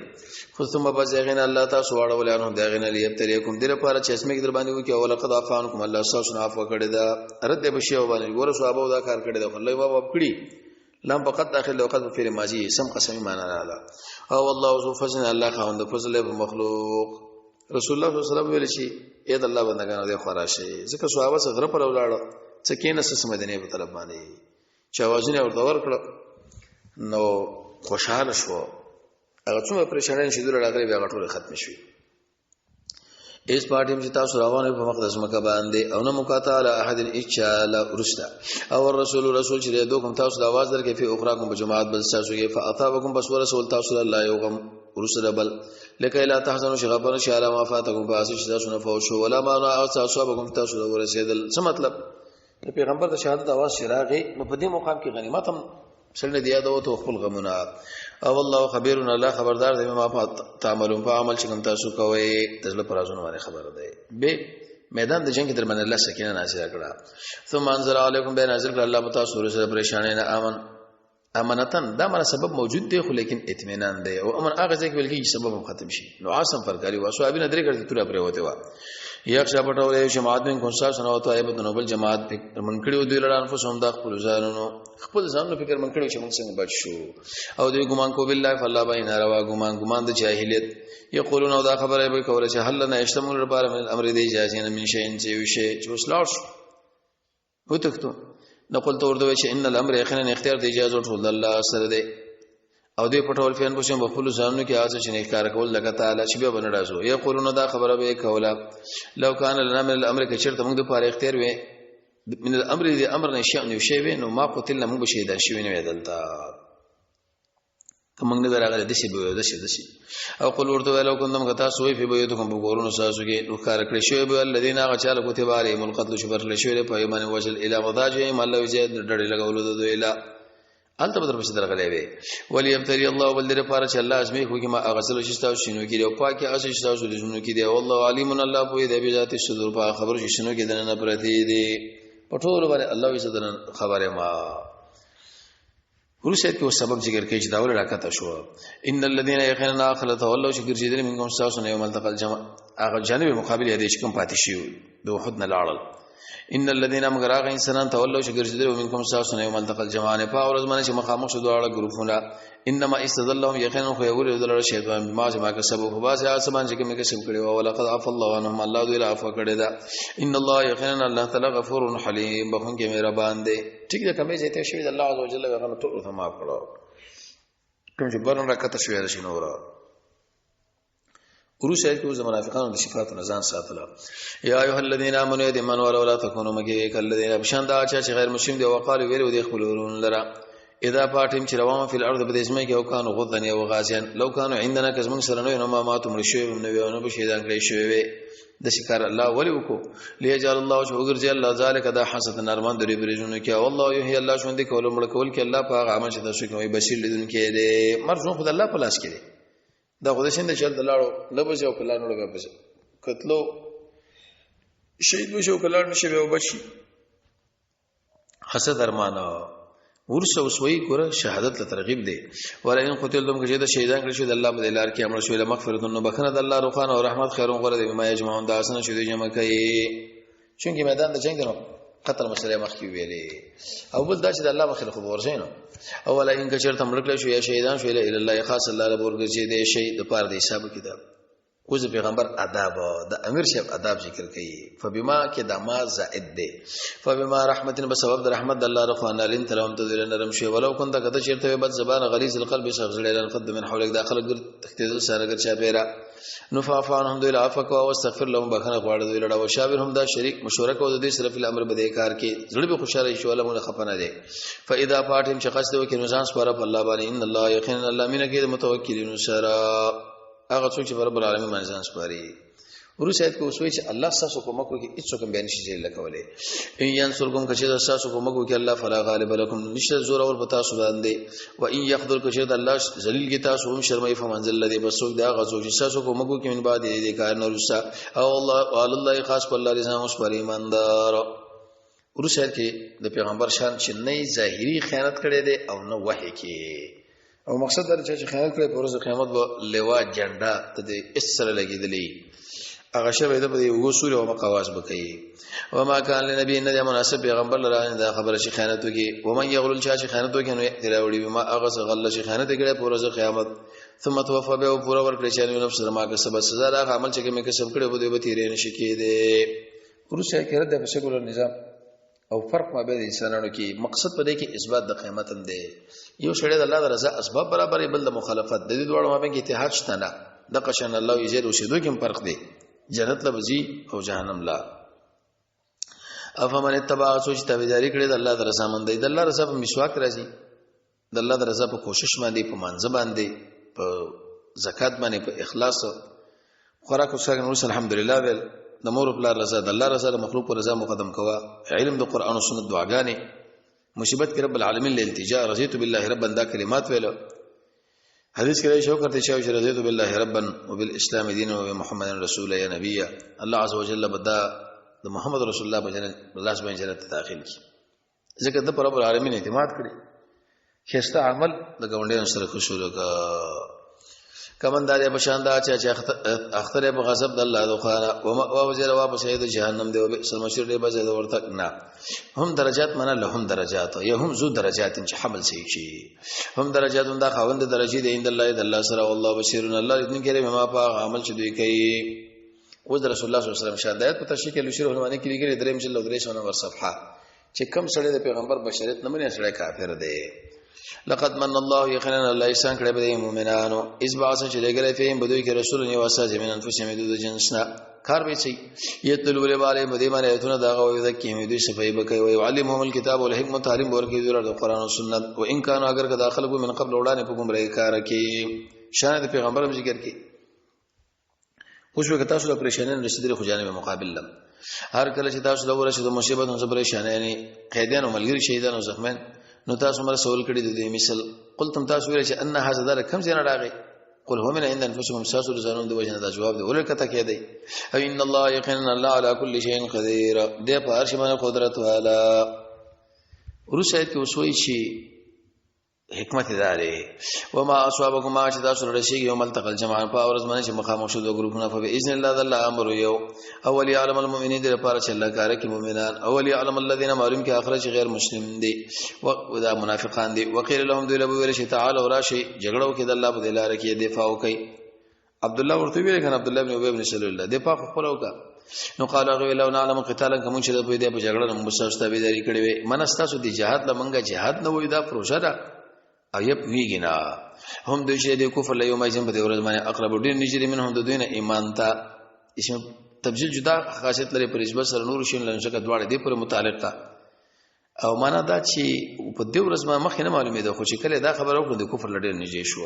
خو ثم بزغنا الله تعالی واړول انه دغه لیبتلیکم دله پاره چې اسمه در باندې وکي او لقد عفانکم الله تاسو نه عفو کړی دا رد به شی باندې ګور صحابه دا کار کړی دا الله بابا کړی لم فقط داخل وقت په فعل ماضی سم قسمی معنا رااله او والله ذو فضل الله خوند فضل په مخلوق رسول الله صلی الله علیه وسلم ویل شي اې د الله بندگانو د خراشه ځکه صحابه سره غره پر ولاړ څه کینه سم مدینه په طلب باندې چې اوازونه ورته ورکړه نو خوشاله شو هغه څومره پریشانین شي دغه راغلي بیا ټول ختم شي اس پارټیم چې تاسو روانه په مقدس مکه باندې او نه مقاتله احد الاجال رسدا او رسول چې دوکم تاسو د आवाज درکې په اخراکم په جماعت بل تاسو کې فاطابکم بس رسول تاسو الله یوغم رسل بل لکه لا تحزنوا شغبن شي على ما فاتکم فاسش تاسو نه فوش ولا ما اصابکم تاسو ورسېدل څه مطلب پیغمبر د شهادت आवाज شراغي په دې مقام کې غنیمت هم سره دی یاد او تو خپل غمونه او الله خبير الله خبردار دی ما تعملون په عمل چې کوم تاسو کوي تاسو پر ازونه باندې خبر دی به میدان د جنگ درمن الله سکینه نازل کړه ثم انزل علیکم بین نازل کړه الله تعالی سره پریشانه نه امانتن دا مر سبب موجود دی خو لیکن اطمینان دی او امن هغه ځکه ولکه سبب ختم شي نو عاصم فرګاری واسو ابي ندري کړی تور پرې وته وا یک شپټولې جماعت من کوسا سنو ته ایبت نوبل جماعت منکړو دوی لړان فسوم د خپل ځانونو فکر منکړو چې موږ څنګه بچ شو او دوی ګمان کو بالله فالله بین روا ګمان د جاهلیت یقولون او دا خبره به کوله چې هل نه اشتمل لپاره من الامر دی اجازه نه من شي چې وشي چې وسلاړ وتکتو نقول تو ورته چې ان الامر یقینا اختیار دی اجازه ټول الله سره دی او دې پټول فین پوښتنه په خپل ځانونو کې آسه چې نه کار کول لګا تعالی چې به بنډازو یقولون دا خبره به کوله لو کان لنا من الامر کې چرته موږ د پاره اختیار وې من الامر دې امر نشي نو شی وې نو ما قتلنا موږ شهید شي نه ودلتا کوم نه راغله د شی به د شي او قل ورته ولو کوم غتا سوې په بيو ته کوم ګورونو ساسو کې نو کار کړی شوی به الذين غچاله کوتب عليهم القتل شبر لشوی په ایمان وجل الى مضاجه مله وجه ډډې لګولو د الى انت بدر بشي درغلې وي ولي ابتلي الله ولر پاره چې الله ازمه خو کې ما اغسل شتاو شنو کې او پاکي اسه شتاو شنو کې دی والله علیم الله په دې به ذات صدور په خبر شنو کې دنه پرتی دی پټول باندې الله یې صدر خبره ما ورسېد کې سبب ذکر کوي چې داول راکته شو ان الذين يخننا خلت والله شکر چې دې منکم تاسو نه یو ملتقل جمع هغه جانب مقابل دې چې کوم پاتې شي د وحد نه لاړل ان الذين مغراغ انسان تولوا شجر منكم ساسن يوم التقى الجمعان فاورز من مخامخ شدوا غروفنا انما استذلهم يقينا خيول ذل الشيطان بما ما كسبوا فباس اسمان چې کوم کسب کړي او ولقد عفى الله عنهم الله دوی عفو کړي دا ان الله يقينا الله تعالی غفور حليم بخون کې مهربان دی ٹھیک ده کومه چې ته شوی الله عز وجل غنه ټول ته معاف کړو کوم چې برن راکته شوی راشي نور ورسه کې د منافقانو د صفات نه ځان ساتله یا ایه الذین آمنوا ایمانوا ولا تکونوا مګی کلذین بشندا چې غیر مسلم دی وقالو ویلو دی خپلورون لرا اذا پاتم چې روان فی الارض بدیسمه کې او کانو غضن او غازیان لو کانوا عندنا کزمن سره نو ما ماتم شوی نو نو بشیدان کړی شوی د شکر الله ولی وکو لیجعل الله شوګر جل الله ذالک دا حسد نرمان درې برجونه کې والله یحیی الله شوند کول مړ کول کې الله پاک عمل شته شو کوي بشیر لیدون کې دی مرزون خدای الله پلاس کړي دا خدای شند چل دلاړو لبس او پلانو لګا پس کتلو شهید وشو کلار نشي به وبشي حسد ارمانه ورسه وسوي ګره شهادت له ترغیب دی ولا ان قتلتم کې دا شهیدان کړي شو د الله په لار کې امر شو له مغفرت نو بخنه د الله روخان او رحمت خیرون غره دی ما یجمعون دا اسنه شو دی جمع کوي چونکی میدان د جنگ نو قتل مسله مخ کې ویلې او بل دا چې د الله مخ خو ورسینو اولا ان کې چرته ملک شو یا شهیدان شو له الله خاص الله له ورګي دی شهید د پاره د حساب کتاب اوس پیغمبر آداب د امیر شپ آداب ذکر کړي فبما کې د ما زائد دی فبما رحمت بسبب د رحمت الله رخوان لین تلهم تذل نرم شي ولو كنت کته چیرته بد زبان غلیظ القلب شغل القد من حولك داخل ګر تختیدل سره ګر چا پیرا نفافان دل عفق او استغفر لهم بخنه غواړ دوی لړا او شاورهم دا شریک مشوره کو د دې صرف الامر بده کار کې زړه به خوشاله شي ولا مون خپنه دي فاذا فاتم شخص دوی کې نزان سپاره په الله باندې ان الله یقینا الله مینه کې متوکلین سره هغه څوک چې رب العالمین باندې ځان سپاري ورسېد کو سوي چې الله تاسو کوم کو کې هیڅ کوم بیان شي لکولې ان ينصركم کشه تاسو کوم کو کې الله فلا غالب لكم نشه زور اور پتا سو باندې و ان يخذل کشه الله ذلیل کې تاسو هم شرمای فمنزل الذي بسوک دا غزو چې تاسو کوم کو کې من بعد دې کار نو رسا او الله خاص په الله رضا مس پر ایماندار ورسېد کې د پیغمبر شان چې نه ظاهري خیانت کړي دي او نه وحي کې او مقصد دا چې خیانت کړي په ورځ قیامت به لوا جنډا ته د اسره لګیدلې هغه شوی د په یو اصول او مقواس بکې و ما کان لنبی ان د مناسب پیغمبر لره دا خبره شي خیانت وکي و من یغل چې خیانت وکي نو تلاوړي بما اغه غل شي خیانت کړي په ورځ قیامت ثم توفى به پورا ورکړي چې نفس ما کسب سزا دا عمل چې مې کسب کړي به تیرې نشي کېده ورسره کړه د بشکل نظام او فرق ما بین انسانانو کې مقصد په دې کې اثبات د قیامت هم دی یو شړې د الله د رضا اسباب برابرې بل د مخالفت د دې دوه مابین کې اتحاد شته نه د قشن الله یې زیات اوسېدو کې فرق دی جنت لبزي او جهنم لا افمن اتبع سوچ تابعداري کړې د الله د رضا مند دی د الله رضا په مسواک راځي د الله د رضا په کوشش باندې په منځ باندې په زکات باندې په اخلاص خوراک او څنګه نو الحمدلله ول د مور په رضا د الله رضا د مخلوق پر رضا مقدم کوا علم د قران او سنت دعاګانې مصیبت کې رب العالمین له التجا رضیت بالله ربا دا کلمات ویلو حدیث کې شو کرتے چې رضیت بالله ربا وبالاسلام دينا وبمحمد رسول یا نبی الله عز وجل بدا د محمد رسول الله په جنت الله سبحانه جنت ته داخل کی ځکه د رب العالمین اعتماد کړي خسته عمل د ګوندې سره خوشاله کا کمندار بشاندا چې اختر به غضب د الله دوخانه او وزیر واپس اید جهنم دی او سمشر دی بزه ورته نه هم درجات منه لهم درجات هم ذو درجات چې حمل شي شي هم درجات دا خوند درجه دی عند الله د الله سره والله بشیر الله دې کې ما په عمل چې دوی کوي او رسول الله صلی الله علیه وسلم شهادت په تشریح کې لشر علماء کې لګي دریم چې لو درې شونه ور صفحه چې کم سره د پیغمبر بشریت نه مني سره کافر دی لقد من الله يقينا الله انسان کړه به مؤمنانو اس باس چې لګره فهم بدوي کې رسول نه واسه زمين انفسهم د جنسنا کار به شي یتلو له باندې مدیمه ایتونه دا غوي ذکه دوی صفای بکي او علمهم الكتاب والحکمت تعلیم ورکي د قران او سنت و ان كانوا اگر که داخل کو من قبل وړاندې په ګمړې کار کې شان د پیغمبر ذکر کې اوس وخت تاسو له پریشانین رسیدل خو جانب مقابل لم هر کله چې تاسو له ورسې د مصیبت او پریشانې یعنی قیدان او ملګری شهیدان او زخمین نو تاسو مر سوال کړی د دې مثال قلتم تاسو ویل چې ان هذا ذلك كم زين راغي قل هو من عند انفسكم ساسو رزانون د وجنه دا جواب دی ولکته کې دی او ان الله يقين الله على كل شيء قدير دې په هر شي باندې قدرت والا ورسېد کې وسوي شي حکمت داره وما اصابكم ما چې تاسو رشي یوم التقى الجمعان په ورځ باندې چې مخامخ شو دوه ګروپونه په باذن الله الله امر یو اول يعلم المؤمنين د لپاره چې الله کار کوي مؤمنان اول يعلم الذين معلوم کې اخر چې غیر مسلم دي او دا منافقان دي وقيل لهم ذل ابو ورشي تعالى وراشي جګړو کې د الله په دلاره کې دفاع وکي عبد الله ورته ویل کنه عبد الله بن ابي بن سلول دفاع خپل وکا نو قال غوي لو نعلم قتالا کوم چې د په جګړه نو مستوسته به داری کړي وي منستاسو دي جهاد لمنګه جهاد نه وې دا پروژه ده ایب ویګنا هم د شه د کفر له یوم اجن په ورځ باندې اقرب ډیر نجری منهم د دوی نه ایمان ته اسم تبجیل جدا خاصیت لري پر نسبت سره نور شین لنشک دواړه دی پر متعلقه او معنا دا چې په دې ورځ ما مخ نه معلومه ده خو چې کله دا خبر اوکړه د کفر لډیر نږدې شو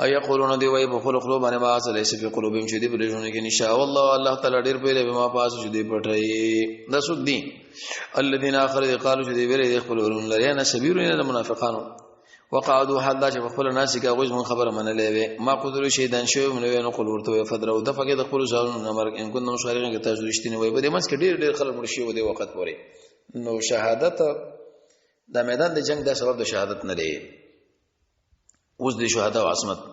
او یقولون دی وای په خلق قلوب باندې ما اصل ایسه په قلوبهم چې دی په لژونه کې نشا والله الله تعالی ډیر په لې ما پاس چې دی پټي دا سود دي الذين اخر قالوا چې دی ویل خپلون لري نه سبیرون المنافقان وقعدوا حدا چې خپل ناس کې غوښ من خبره منلې وي ما قدر شي دان شو نو نو قل ورته فدرو د فقې د خپل ځانونو نمبر ان کو نو شارغه کې تاسو رښتینی وي په دې مس کې ډیر خلک مرشي و دې وخت پورې نو شهادت د میدان د جنگ د سبب د شهادت نه دی اوس د شهادت او عصمت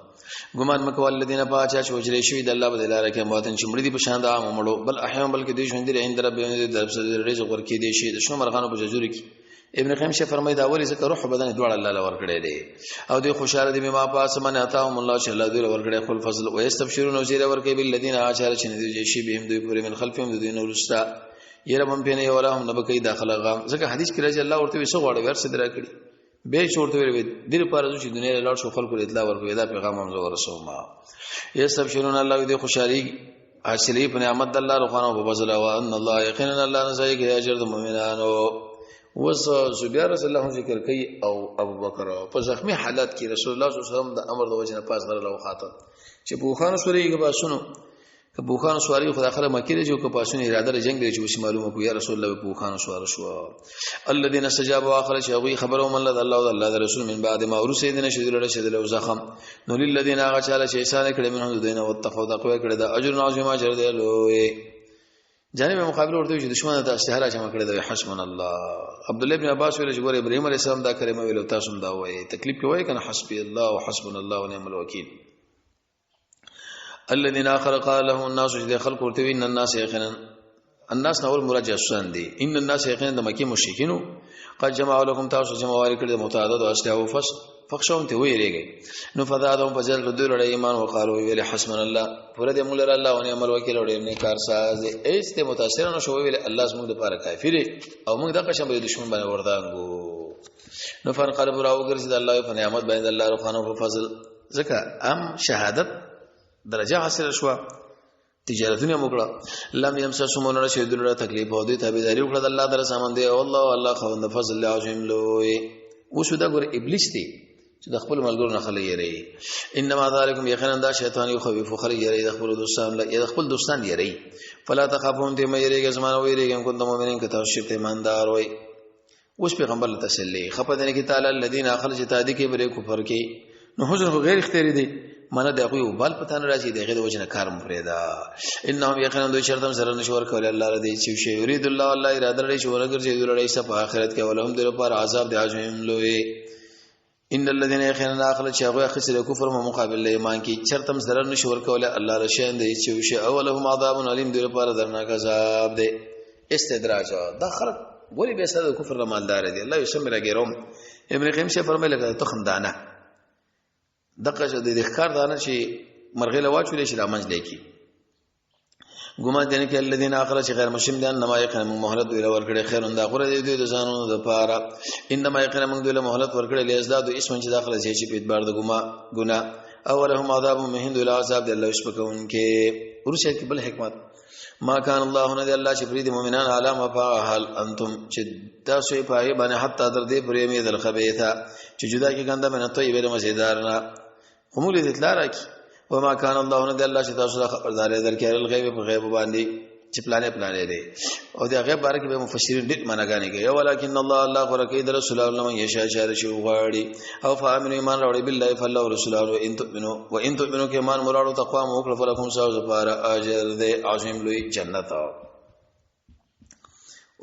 ګمان مکو الذين باچا چې وجري شوی د الله په لاره کې مواتن چې مړي دي په شان د عام مړو بل احيان بلکې دوی ژوند لري اندر به د رزق ورکې دي شي د شنو مرغانو په جزوري کې ابن قیم شه فرمایي دا اولی ذکر روح بدن دوړ الله لور کړی دی او دوی خوشاله دي بما پاس من اتاهم الله چې الله دوی ور کړی خپل فضل او استبشرون او زیره ورکې بالذین اچار چې دوی شي بهم دوی پورې من خلفهم دوی نو رستا یره بم پینې ولا هم نبکې داخله غام ځکه حدیث کې راځي الله ورته وسو غواړي ورسې درا کړی به شورته وی دیر پاره چې دنیا له لړ شو خلکو اطلاع ورکوي دا پیغام هم زو رسول ما یستبشرون الله دوی خوشالي حاصلې په نعمت الله روخانو په فضل او ان الله یقینا الله نزای کې اجر د مؤمنانو وس زبیر رسول الله ذکر کوي او ابو بکر په زخمی حالت کې رسول الله صلی الله علیه وسلم د امر د وجنه پاس غره له خاطر چې بوخان سوري کې باسونو که بوخان سواری خدای خره مکه دی چې که پاسونو اراده جنگ دی چې وسی معلومه کو یا رسول الله بوخان سوار شو الذين استجابوا اخر شيء خبروا من الله او الله رسول من بعد ما ورسیدنه شذل رشد له زخم نو للذین اغچاله چې احسان کړي منهم دینه وتقوا تقوا کړي دا اجر عظیم اجر دی لوی جانب مقابل ورته چې دشمن ته استهاره جمع کړي دا حسبنا الله عبد الله ابن عباس ویل چې ګور ابراهيم عليه السلام دا کلمه ویل تاسو دا وایي تکلیف کې وایي کنه حسبي الله وحسبنا الله ونعم الوکیل الذين اخر قال لهم الناس اذا خلق ورته ان الناس يقينا الناس نور مرجع سن دي ان الناس يقينا د مکی مشرکین قد جمعوا لكم تاسو جمع واري کړي متعدد واسلحه او فخشون ته ویریږي نو فزادهم فجل ردول ایمان وقالوا ویل حسبنا الله پر دې موږ لره الله ونعم الوکیل او دې کار ساز ایست متاثر نه شو ویل الله زموږ لپاره کافر او موږ د قشم به دشمن باندې وردانګو نو فرق قلب راو ګرځي الله په نعمت باندې الله روخانو په فضل ځکه ام شهادت درجه حاصل شو تجارتونه وکړه لم يمسسهم ولا شيء دلته تکلیف او دې تابعداري وکړه الله در سامان دی والله الله خوند فضل عظیم لوی وشو دا ګور ابلیس دی چې د خپل ملګرو نه خلک یری انما ذالکم یقینا دا شیطان یو خوف خلک یری د خپل دوستان له خپل دوستان یری فلا تخافون ته مې یریږي زمانه ویریږي کوم د مؤمنین کې تاسو ته ایماندار وای اوس پیغمبر تسلی خپدنه کې تعالی الذين اخرج تعدی کې بری کفر کې نو حجر غیر اختیاری دی معنی دا کوئی وبال پتان راځي دغه د وجنه کار مفردا انهم یقینا دوی شرطم سره نشور کول الله رضی چې شی یرید الله الله اراده لري چې ورګرځي دوی لري په آخرت کې ولهم در پر عذاب دی عظیم لوی ان الذين يخنون اخر چې هغه خسر کفر مقابل ایمان کې شرطم سره نشور کول الله رشین دی چې شی اولهم عذاب علیم دوی پر درناک عذاب دی استدراج دا خلق ګوري به سره کفر مالدار دی الله یسمر غیرهم ابن قیم شه فرمایله تخم دانه دغه د ذکر دانه چې مرغه لواچولې شي رامنځ لیکي ګمان دي کې الذين اخر چې غیر مسلم دي انما يقين مهلت ویل ورکړي خیرون دا غره دي د ځانونو د پاره انما يقين موږ دوی له مهلت ورکړي لیزداد اسم چې داخله شي چې په اعتبار د ګنا اولهم عذاب مهین ذل عذاب د الله شپکون کې ورشه کې بل حکمت ما كان الله ندي الله چې فريد مؤمنان علامه فحال انتم چې تاسو په ای باندې حتی در دې پرې مې دل خبيثه چې جدا کې ګنده منه طيبه مزیدارنا قمول دې تلاره کی وما كان الله ندي الله چې تاسو خبردار درکې الغیب په غیب باندې چې پلانې دي او د غیب باره کې به مفسرین ډېر معناګانې کوي ولکن الله ورکه در رسول الله من یشاء شر شو غاړي او فامنوا ایمان راوړي بالله فالله ورسوله وان تؤمنوا کې ایمان مرادو تقوا مو کړ فلکم ساو زپار اجر دې عظیم لوی جنت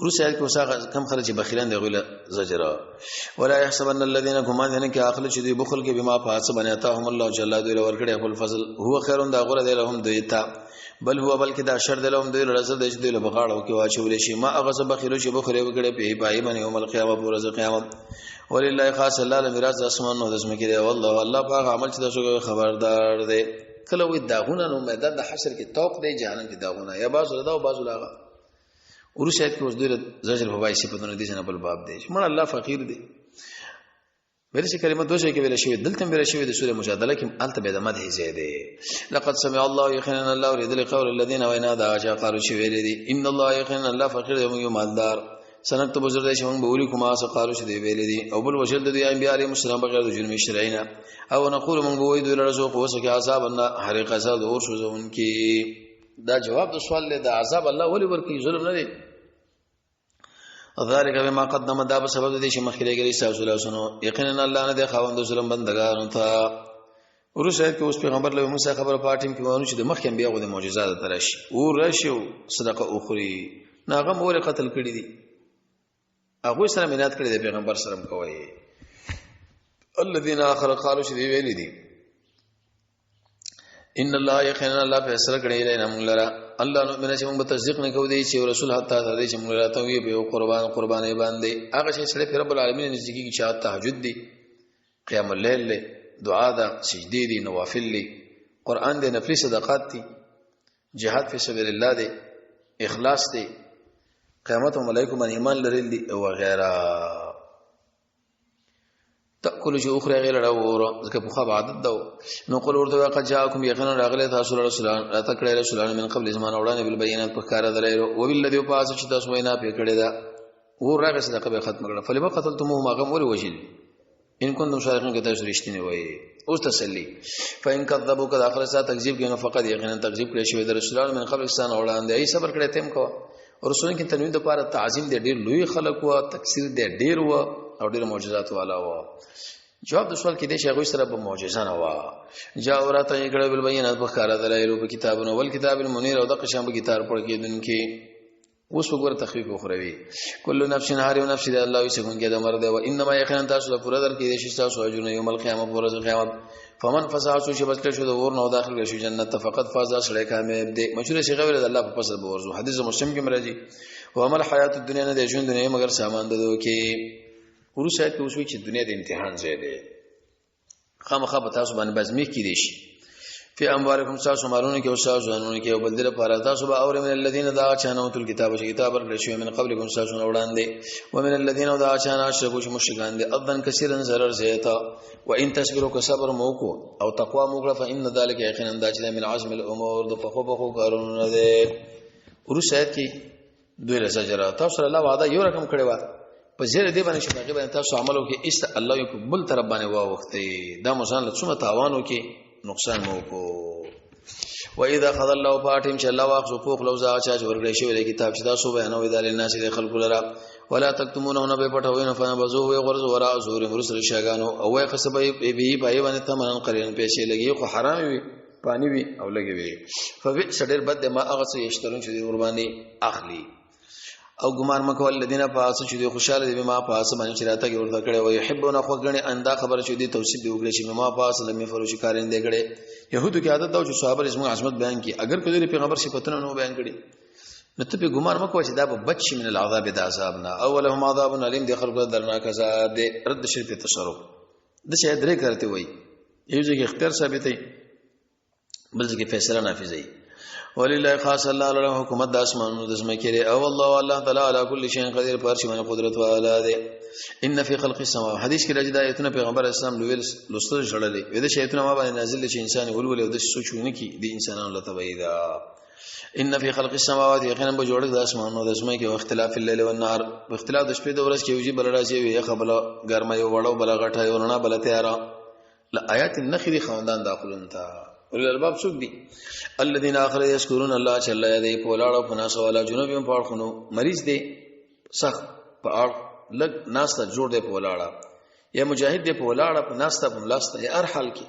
ورسه کې وساغه کم خرج بخیلان دی غوله زجر ولا يحسبن الذين كمان ان کې اخل چې دی بخل کې بما پاس بناتهم الله جل جلاله ورکړي خپل فضل هو خيرون دا غره دی لهم دیتا بل هو بلکې دا شر دی لهم دی رزق دی چې دی له بغاړو کې واچول شي ما اغه بخیل چې بخل وکړي په پای باندې يوم القيامه پر ورځ قیامت ولله خاص الله لمیراث اسمان او د زمکې دی والله الله پاک عمل چې تاسو خبردار دی کله وي داغونه نو میدان د حشر کې توق دی جهنم کې داغونه یا بازو دا او بازو لاغه ورشاد کې اوس دوی زجر په وایي په دې نه بل باب دی مړ الله فقیر دی ورسې کلمه دوه کې ویل شوی دلته ویل شوی د سوره مجادله کې الته به د مدح زیاده لقد سمع الله يخنا الله ورد قول الذين وينادى جاء قالوا شوی دی ان الله يخنا الله فقیر دی مالدار سنت بزرګ شي موږ بولی کومه قالوا شوی ویل دي او بل وجل د انبیاء علیهم السلام بغیر د جرم شرعینا او نقول موږ وې دوی رسول قوسه کې عذاب الله حریق عذاب اور شو زون کې دا جواب د سوال له د عذاب الله ولي ورکی ظلم نه دی ذالک بما قدم دا په سبب د دې چې مخکې لګري تاسو له سنو یقینا الله نه د خوند ظلم بندگانو ته ورسره کې اوس پیغمبر له موسی خبر پاتیم کې وانه چې د مخکې بیا غو د معجزات ترشي او راشي صدقه اخري ناغه مور قتل کړی دي هغه سره مینات کړی د پیغمبر سره کوي الذين اخر قالوا شذي ویل دي ان الله يخنا الله فیصله کړی دی موږ لرا الله نو منه چې موږ تصدیق نه کوو دی چې رسول حتی ته چې موږ راته وي په قرباني باندې هغه چې سره رب العالمین نزدیکی کې چا تهجد دی قیام الليل له دعا ده سجدي دي نوافل دي قران دي نفلي صدقات دي جهاد فی سبیل الله دي اخلاص دي قیامت او ملائکه باندې ایمان لرل دي او غیره تاكل جو اخرى غیر اور ځکه په خوا عادت ده نو قول ورته قد جاءكم يقينا راغله تاسو رسولان اتکړه رسولان من قبل زمان اورانه بالبينات په کار درایو او بالذي پاس چې تاسو وینا په کړه ده ور راغله صدقه به ختم کړه فلما قتلتموه ما غم ور وجل ان كنتم صادقين که تاسو رښتینی وایي اوس تسلی فإن كذبوك اخر ساعه تکذیب کینو فقط یقینا تکذیب کړی شوی د رسولان من قبل سان اوران دی صبر کړی تم کو او رسولان کې تنوین د پاره تعظیم دی ډیر لوی خلق وا تکثیر دی ډیر وا او ډیر معجزات والا وا جواب د سوال کې د شیخ سره په معجزه نه وا جاء اوراته یې کړه بل بینات په کار دلایل په کتابونو ول کتاب المنیر او د قشم په کتاب پړ کې دونکي اوس وګور تخفیف اخروی کله نفس هر یو نفس دی الله یې څنګه د مرده و انما یقینا تاسو له پوره در کې د شتا سو اجر یوم القیامه پر ورځ قیامت فمن فسع سو چې بچ شو د ور نو داخل شو جنت فقط فاز سره کامیاب دی مشهور شیخ غیر الله په فصل به ورزو حدیث مسلم کې مرجي و عمل حیات الدنیا نه د ژوند دنیا مگر سامان ددو کې ورسره کې اوسوي چې دنیا د امتحان ځای دی خامخا به تاسو باندې بزمی کې دي شي فی اموالکم تاسو مالونه کې او تاسو ځانونه کې او بل دل پر تاسو به اور من الذين دا چانو تل کتاب چې کتاب ورکړی من قبلکم تاسو وړاندې ومن الذين دا چانا شرکو چې مشرکان دي اذن کثیرن zarar زیتا وان تصبروا كصبر موکو او تقوا موکړه فان ذلک یقینا دا چې من عزم الامور د فخو کارونه ده ورسره کې دوی رسجره تاسو الله وعده یو رقم کړی و په زیر دی باندې چې باقي باندې تاسو عملو کې است الله یو په بل طرف باندې وا وخته دا مزان له څومره تاوانو کې نقصان مو کو و اذا خذ الله فاتم چې الله واخذ فوق لوزا چا ورګړې شوی د کتاب چې تاسو بیانوي د الناس د خلق لرا ولا تکتمونه نه به پټوي نه فنبذوه غرز ورا زور مرسل شاګانو او وای خصبې به پای باندې تمن قرین پیسې لګي خو حرام وي پانی وي او لګي وي فبئ سدر بد ما اغه یشترون چې قرباني اخلي او ګمان مکو الذين پاس چې دی خوشاله دي ما پاس باندې چې راته ورته کړي وي يحبون خو غني انده خبر چې دی توصیف دی وګړي چې ما پاس لمه فروش کارین دی کړي يهودو کې عادت دا چې صحابه اسمه عظمت بیان کی اگر کله پیغمبر صفاتونه نو بیان کړي نو ته په ګمان مکو چې دا به بچ من العذاب د عذابنا اولهم عذاب علیم دی خلق درناک عذاب دی رد شرک تصرف د شه درې کرتے وي یو ځکه اختیار ثابتې بل ځکه فیصله نافذه ولله خاص الله له حکومت د اسمانونو د زمکه او الله تعالی علی کل شیء قدیر پر شمن قدرت والا دی ان فی خلق السماوات حدیث کې راځي دا ایتونه پیغمبر اسلام لویل لستو جړلې وې د شیطان ما باندې نازل شي انسان ولول او د سوچونه کې د انسانانو له تبعیدا ان فی خلق السماوات یقینا به جوړ د اسمانونو د زمکه او اختلاف الليل والنهار اختلاف د شپې د ورځ کې وجي بل راځي وي خبل ګرمه یو وړو بل غټه یو نه بل تیارا لا آیات النخل خوندان داخلون تا وللباب سوق دي الذين اخر يذكرون الله تعالی دې په لاړو په ناس والا جنوبیم په خونو مریض دي سخت په اړ لګ ناس ته جوړ دې په لاړه یا مجاهد دې په لاړه په ناس ته په لاسته یا هر حال کې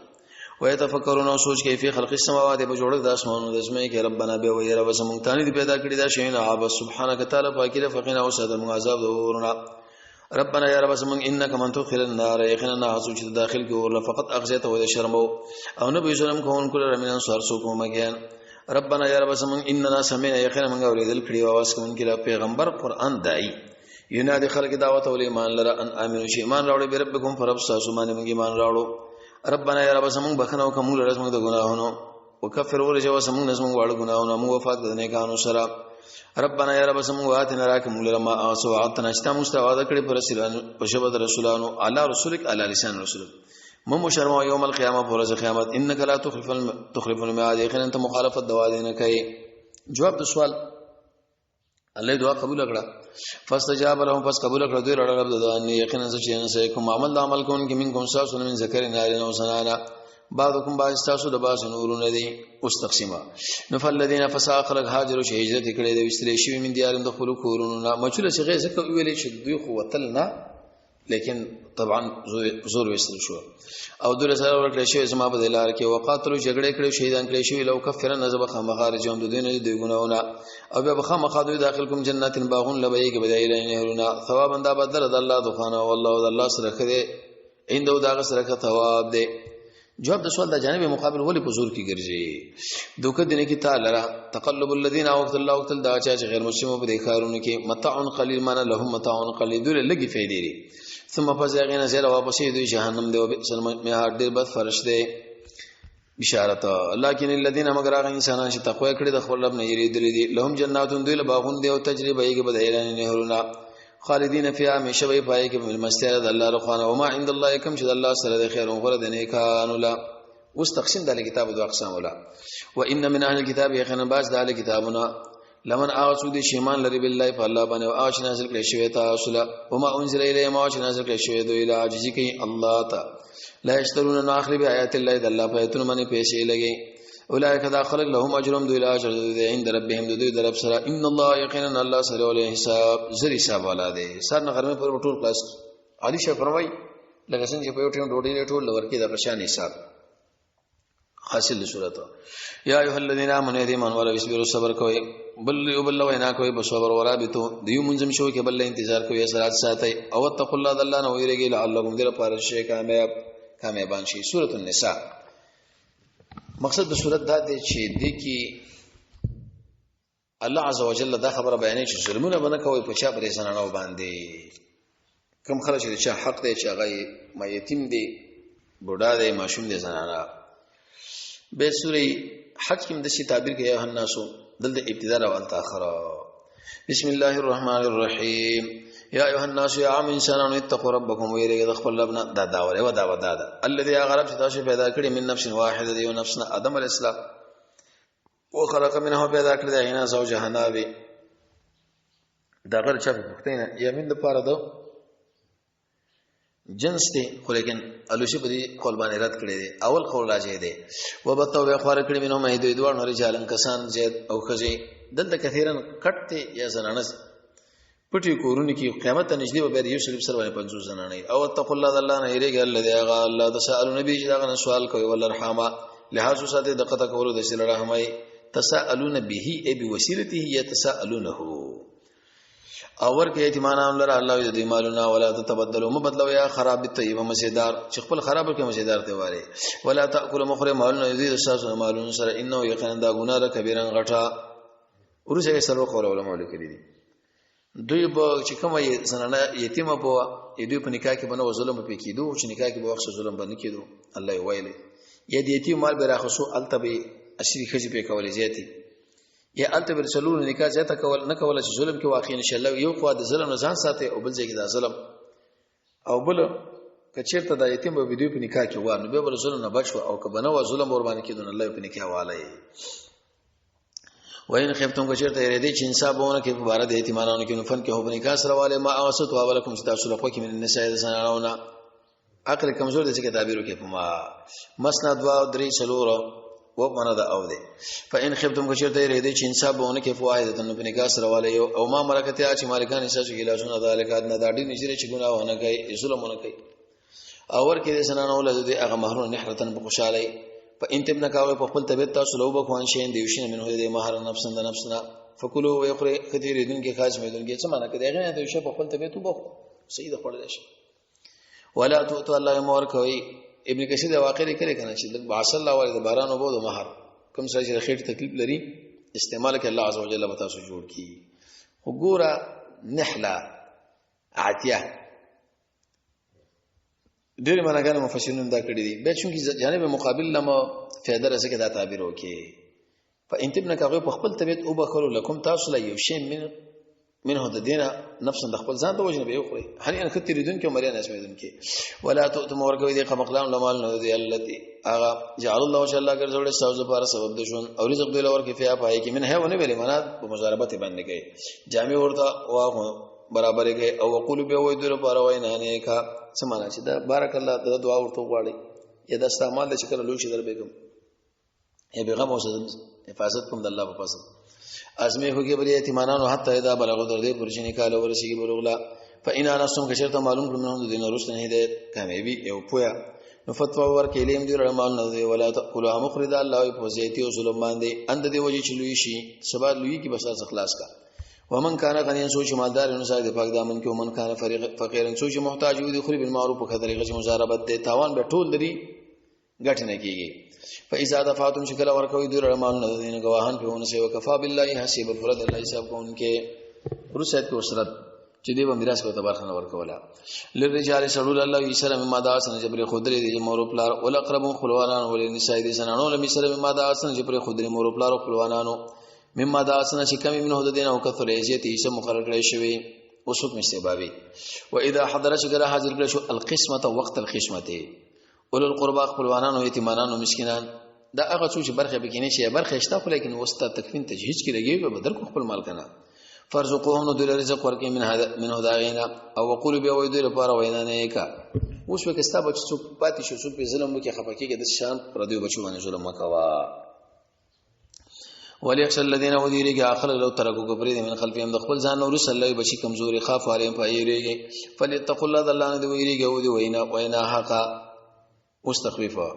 ويتفکرون سوچ کوي په خلق السماوات په جوړک د اسمانونو د زمې کې ربنا به وي رب سمون تانی دي پیدا کړی دا شین عاب سبحانك تعالی پاکي فقنا وسد عذاب ورنا ربنا يا رب سمون انك من تدخل النار يقينا سوچ داخل کې ور فقط اغزيت و شرمو او نبي ظلم کوون کول رمن انصار سو کوم مګین ربنا يا رب سمون اننا سمعنا يقينا من اوریدل کړي واس کوم کې پیغمبر قران دای ینادي خلق دعوت ول ایمان لرا ان امنو شي ایمان راوړي به ربکم فرب ساسو باندې موږ ایمان راوړو ربنا یا رب سمون بخنو کوم لرا سمون د ګناهونو وکفر ورجو سمون نسمون واړو ګناهونو مو وفات د نیکانو سره ربنا یا رب سمون واتنا راکم لرا ما اسو عتنا استا مستواد کړي پر رسولانو پښبد رسولانو علی رسولک علی لسان رسول مو شرم یوم القیامه پر ورځ قیامت انک لا تخلف الميعاد یقینا انت مخالفت دوادین کوي جواب د سوال الله دعا قبول کړه فاستجاب لهم پس قبول کړه دوی رب د ان یقینا چې نه سې کوم عمل کوم کې من کوم ساسو من ذکر نارینه او سنانا بعضکم بعض تاسو د باس نورونه دي مستقسمه نفلذین فساخرج هاجر شي هجرت کړي د وستری شي من دیارم د خلق کورونه مچله چې غیزه کوي ویلې چې دوی قوتلنا لیکن طبعا زور وستل شو او دغه سره ورکړی شي زما په دلار کې وقاتلو جګړه کړي شهیدان کړي شي لو کفرن نزب خمخارجهم د دین د ګناونه او به خمخادو داخل کوم جنات باغون لبیګ بدایله نهرونه ثواب انده بدل د الله دخانه والله د الله سره خده عنده داغه سره ثواب دی جواب د سوال د جانب مقابل ولی په زور کې ګرځي دوکه دینه کې تعالی را تقلب الذين وقت الله وقت دا چې غیر مسلمو په ښارونو کې متاع قلیل معنا لهم متاع قلیل دل لګي فائدې دي ثم فزاغین زیر واپس دوی جهنم دی او بسل میهار ډیر بد فرش دی بشارت لكن الذين مگر هغه انسانان چې تقوا کړی د خپل رب نه یریدل دي لهم جنات دوی له باغون دی او تجربه یې به ایران نهرونه خالدین فیها همیشه به پای کې مستعد الله رخوانه او ما عند الله کم چې الله سره د خیر او غره د نیکانو لا واستقسم د کتاب دو اقسام ولا وان من اهل الكتاب يخن باز د اهل کتابنا لمن اعصوا دي شیمان لري بالله فالله باندې او اش نازل کړي شوی تاسو لا وما انزل الیه ما اش نازل کړي شوی دوی لا عجزی کوي الله تعالی لا یشترون اخر بیاات الله د الله په ایتونو باندې پیسې لګي اولئک ذا خلق لهم اجرهم دوی لا اجر دوی عند ربهم دوی در رب سره ان الله یقینا الله سره ول حساب زری حساب والا دی سر نه غرمه پر ټول کلاس علي شه فرمای لکه څنګه په یو ټیم ډوډۍ ټول لور کې د پرشان حساب حاصل صورت یا ایه الذین آمنوا ایمان ولا اصبروا صبر کوي بل وینا کوي په صبر ورابطو دیو منځم شو کې بل انتظار کوي سرات ساتي او تقوا الله الله نو ویریږي لعلکم در پر شي کامیابان شي سورۃ النساء مقصد د صورت دا دی چې د کی الله عزوجل دا خبره بیانې چې ظلمونه بنه کوي په چا پرې زنانو باندې کم خلک چې حق دی چې هغه ما یتیم دی بوډا دی ماشوم دی زنانه به سوره حج کې د شي تعبیر کې یا الناسو دلته ابتداء او تاخر بسم الله الرحمن الرحیم یا ایها الناس یا عام انسانانو اتقوا ربکم ویریږئ خپل ربنا دا داوره و دا الذي غرب چې تاسو پیدا کړی من نفس واحده یو نفسنا ادم علیہ السلام او خلق منه پیدا کړی دا اینا زوجها ناوی دا غر چا په پختینه یمن د پاره دو جنس دی خو لیکن الوشی په دې قول باندې رد کړی دی اول قول راځي دی وبتو به خور کړی منو مې دوی دوه نور جالن کسان زید او خزي دلته کثیرن کټ یا زنانه پټي کورونه کې قیامت نږدې به یو شریف سره باندې 50 زنانه او تقوا الله نه یریږي الله تسالو نبی چې دا سوال کوي ول رحمه لحاظ ساته دقه کولو د سره رحمه تسالون به ای بوسیلته یتسالونه اور کې اعتمادام لره الله دې مالنا ولا تتبدلوا مبدلوا یا خراب طیبه مزیدار چې خپل خراب کې مزیدار ته واره ولا تاكلوا مخره مالنا یزيد اساسا مالون سره انه یقینا دا ګناه کبیره غټه ورسره سره قول علماء لیکلي دي دوی به چې کومه زنانه یتیمه په دوی په نکاح کې بنو ظلم په کېدو چې نکاح کې به وخت ظلم باندې کېدو الله یې ویلي یا دې یتیم مال به راخصو التبي اشری خجی په کولې زیاتی یا التبي رسولون نکاح زیاته کول نه کول چې ظلم کې واقع ان شاء الله یو خو د ظلم نه ځان ساتي او بل ځای کې د ظلم او بل کچیرته د یتیم به دوی په نکاح کې وانه به بل ظلم نه بچو او که بنو ظلم ور باندې کېدون الله په نکاح والي وین خفتم کچرته یریدی چې انصافونه کې په بار د اعتمادونو کې نفن کې هو نکاح سره والے ما اوسط واولکم تاسو له خو کې من النساء زنانونه عقل کمزور دي چې تعبیرو کې په ما مسند وا درې چلور و معنا دا او دي فین خفتم کچرته یریدی چې انصافونه کې فوایدتن په نکاح سره والے او ما ملکته چې مالکان اساسو کې لاسونه ذالکات نه دا ډی نشي چې ګناهونه کوي ظلمونه کوي اور کې د زنانو له دې هغه مہرونه نحرتن په خوشاله فان تبنا کاوه په خپل طبيعت تاسو لو بخوان شي دی وشنه منه د مہر نفسن د نفسنا فکلوا ويخري کثیر دن کې خاص مې دن کې څه معنا کوي هغه د وشه په خپل طبيعت وبخو صحیح د خپل شي ولا تو الله مور کوي ابن کثیر د واقع لري کنه چې باص الله ولې د باران وبو د مہر کوم سره چې خېټ تکلیف لري استعمال کې الله عزوجل به تاسو جوړ کی وګوره نحله عاتیه ډېر معناګان مفسرین دا کړی دي به چونکی جانب مقابل لمه فائدہ رسې کې دا تعبیر وکي فان تبنا کاغه په خپل طبيعت او بخلو لكم تاسو لا یو شی منه د دینه نفس د خپل ځان ته وجنه به خوري هني ان کتریدون کې مریان اسمیدون کې ولا تؤتم ورکوي دي قمقلام لمال نو دي التي اغا جعل الله وجل الله ګرځول ساوز لپاره سبب د شون او رزق دی لور کې فیا پای کې من هه ونه ویلې معنا په مضاربت باندې کوي جامع ورته واغه برابر کې او وقول به وې در لپاره وینا نه کا سمانا چې دا بارک الله د دعا ورته غواړي یا د استعمال د شکل لوي شي در بیگم ای پیغام اوسه حفاظت کوم د الله په پاسه ازمه هوګي بری یتیمانانو حتی اذا بلغوا در دې پرچې نکاله ورسیږي بلغلا فإن انستم کشرته معلوم کړو د دین ورسته نه هدایت کامیابی یو پویا نو فتوا ورکې لیم دی رحمان نه دی ولا تقولوا مخرج الله په زیتی او ظلم باندې اند دی وجه چلوي شي سبا لوی کی بس اخلاص کا ومن كان غنيا سوچ مالدار نو صاحب پاک دامن کې ومن كان فقير سوچ محتاج وي خوري بالمعروف په طریقه چې مزاربت دی تاوان به ټول لري غټ نه کیږي فاذا دفعتم شکل ورکوي دور رحمان نه دین گواهان په ونه سي وکفا بالله حسيب الفرد الله حساب کوونکې رسد کو سرت چې دی و میراث کو تبارخنه ورکولا للرجال سرول الله يسر مما دا سن جبر خضر دي مور پلار ولقرب خلوانان ولنساء دي سنانو لم يسر مما دا سن جبر خضر مور پلار خلوانانو مما دا سن چې کمی منه د دین او کثر ایزیت ایسه مقرر کړی شوی اوسوک مستبابي واذا حضر شجره حاضر کړی شو القسمه وقت القسمه اول القربا خپلوانان او یتیمانان او مسکینان دا هغه څو چې برخه بکینې شي برخه شته خو لیکن وستا تکفین تجهیز کې لګي په بدل کو خپل مال کنه فرزقوهم دل رزق ورکې من هدا غینا او وقول به وې دل لپاره وینا نه کا اوس وکستا بچ څو پاتې شو څو په ظلم وکي خپکیږي د شان پر دوی بچو باندې ظلم وکوا وليخشى الذين وديرك اخر لو تركوا كبريد من خلفهم دخل ځان نور صلی الله بچی کمزوري خاف عليهم فایریږي فليتقوا الله الله نه ویریږي او دی وینا حقا مستخففا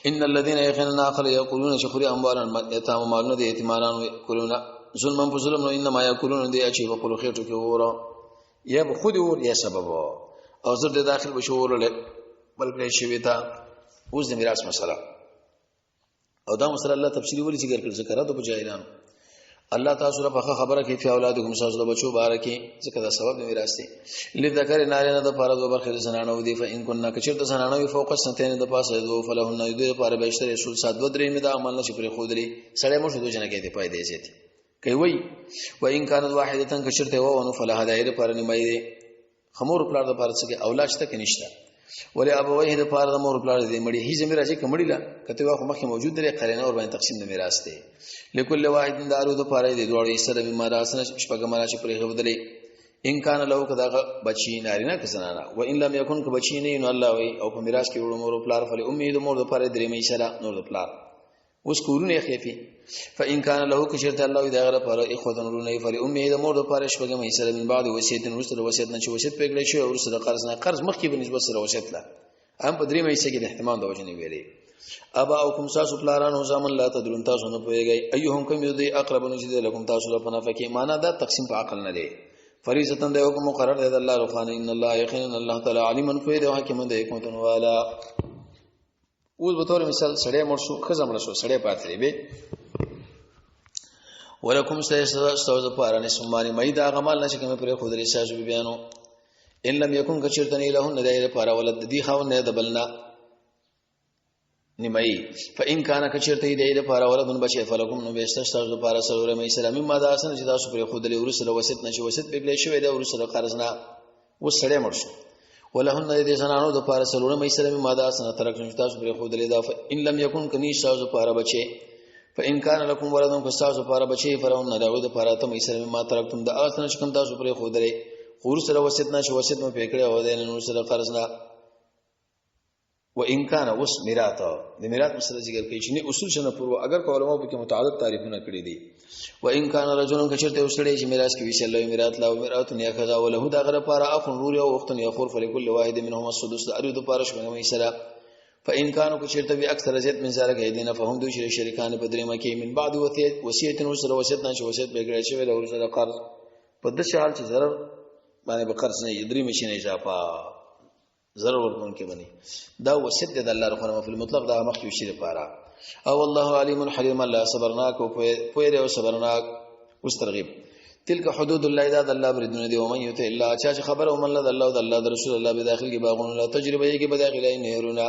ان الذين يخنون اخر يقولون شخري اموال يتام مالونه دي يتيمانان يقولون ظلم بظلم انما يقولون دي اچي وقولوا خيرته کې ورا یا بخود ور یا سبب او زر د داخل بشور له بلکې شوی تا اوس د میراث مسله او دا مسله الله تفصیلی ولې ذکر کړل ذکر د بجایلان الله تعالی سره په خبره کې فی اولادکم ساز له بچو بارکه ذکر دا سبب د میراث دی لذکر نارینه د فرض او برخه زنانه دی فإن كنا کچرته زنانه فوق سنتين د پاسه دو فلهن د لپاره بهشتر رسول صاد ودرې می دا عمل نشي پر خودري سړی مو شو جنہ کې دی پای دی زیتی کوي و ان كانت واحده کچرته و نو فلها دایره پر نیمای دی خمور پلار د پاره څخه اولاد شته کې نشته ولی ابويه د پاره د مور پلار دی مړي هي زمير راځي کمړي لا کته واخو مخه موجود دی قرینه اور باندې تقسیم د میراث دی لكل واحد دارو د پاره دی دوړې سره به مراسنه شپګه مراشي پرې غوډلې ان کان له کدا بچی نارینه کسنانا و ان لم يكن ک بچی نه نو الله وي او په میراث کې وړو مور پلار فل امید مور د پاره درې مې سره نور د پلار اوس کورونه خېفي فان کان له ک شرط الله دا غره پاره اخوتن ورونه فل امید مور د پاره شپګه مې سره من بعد وصیت نوستل وصیت نه چې وصیت پیګړې شو او سره قرض نه قرض مخکې به نسبت سره وصیت لا هم په درې مې سره کې احتمال د وجنې ویلې ابا او کوم تاسو پلارانو زمن لا تدرون تاسو نه پويږي ايهم کوم دې اقرب نجد لكم تاسو له پنافکه معنا دا تقسیم په عقل نه دی فریضه د حکم مقرر دی الله رخان ان الله یقینا الله تعالی علیم فید او حکیم دی کوم والا اوس به تور مثال سړی مرشو خزم رسو سړی پاتې به ولکم استوذ پارانه سمانی مېدا غمال نشه کوم پر خو درې ساجو بیانو ان لم يكن كشرتني لهن دایره پارا ولد دی خاون نه دبلنا نیمای فإن كان کچرته دایره پارا ولدن بچي فلکم نو بیستاستاز پارا سره مې اسلامي ماده اسن چې تاسو پر خو درې ورسره وسط نشي وسط بګلې شوی دا ورسره قرضنا وسړی مرشو ولهن دې زنانو د پارا سره مې اسلامي ماده اسن ترک نشي تاسو پر خو درې دا ان لم يكن کني ساز پارا بچي فإن كان لكم ولد فاستاز پارا بچي فرعون داود پارا ته مې اسلامي ما ترکتم دا اسن چې کوم تاسو پر خو درې خور سره وسط نشي وسط مې پکړه او دې نور سره قرضنا وان كان وس میراث د میراث مسله ذکر کوي چې اصول شنه پرو اگر علماء په کې متعدد تعریفونه کړی دي وان كان رجل کچرته وسړي چې میراث کې ویل له میراث لا میراث نه خذا وله دا غره پاره اخن رور او وخت نه خور فلكل واحد منهم السدس اريد پاره شو مې سره فإن كانوا كشرت بأكثر زيت من ذلك هدينا فهم دوشر شركان بدرما کې من بعد وصیت وسره وصیت نه وصیت به کړی شوی له ورسره قرض په د شال چې ضرر باندې به قرض نه یدري مشي نه اضافه ضرر ورکون کې بني دا وصیت د الله رحمه په مطلق دا مخکې شي لپاره او الله علیم حلیم الله صبرناک او پوهه او صبرناک واسترغب تلك حدود الله اذا الله بردون دي ومن يطع الله چا خبر ومن الله رسول الله بداخل کې باغون لا تجربه کې بداخله نهرونه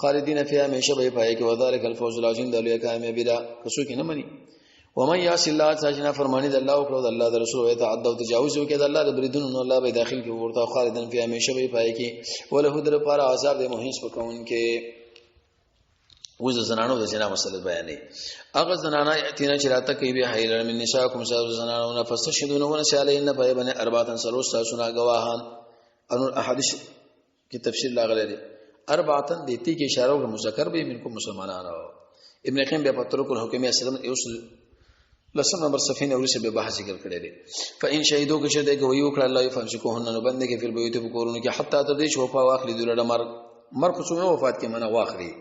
خالدین فيها همیشه به پای کې وذالک الفوز العظیم د لوی کامیابی دا کسو کې نه مني ومن يعص الله تعالی فرمانی د الله او د الله د رسول او تعدى او تجاوز وکړي د الله د بریدون الله به داخل کې ورته خالدین فيها همیشه به پای کې وله در پر عذاب د مهین سپکون کې وز زنانو د جنا مسله بیانې اغه زنانا اتینا چراته کوي به حیل من نساءکم سر زنانو نفس شدون ونس علیهن بین اربعه سلوستا سنا گواهان ان احادیث کی تفسیر لاغله دي اربعه دیتی کی اشاره او مذکر به منکم مسلمانانو ابن قیم به پتر کو حکم اسلام یوسل لسم نمبر صفین اور سے به بحث ذکر کړي دي فان شهیدو کې شه دغه ویو کړه الله يفسكوهن نو بنده کې فل بیت بکورونه کې حتی تر دې شوفا واخلي دوله مر خصوص وفات کې منه واخلي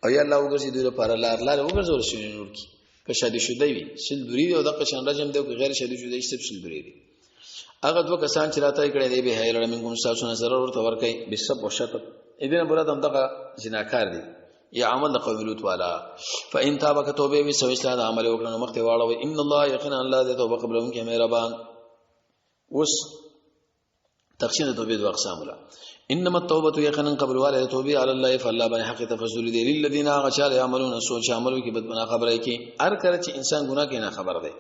او یا الله وګرځي دوی لپاره لار وګرځول شي نور کی که شادي شوی وي سل دوری او د قشان رجم دی غیر شادي شوی سب سل دوری دي هغه دوه کسان چې راته کړي دی به هیلړ منکم تاسو نه ضرر ورته ورکي بسب وشت اذن برات هم دغه جناکار دي یا عمل د قوم لوط والا فان تاب توبه وي سو اسلام عمل وکړو مخته واړو ان الله یقینا الله دې توبه قبلهم کې مهربان وس تقسیم توبه د اقسام ولا انما التوبه يقينا قبل والد توبه على الله فالله بن حق تفضل دي للذين غشال يعملون السوء عملوا کی بدبنا خبره کی هر کله چې انسان ګناه کوي نه خبر ده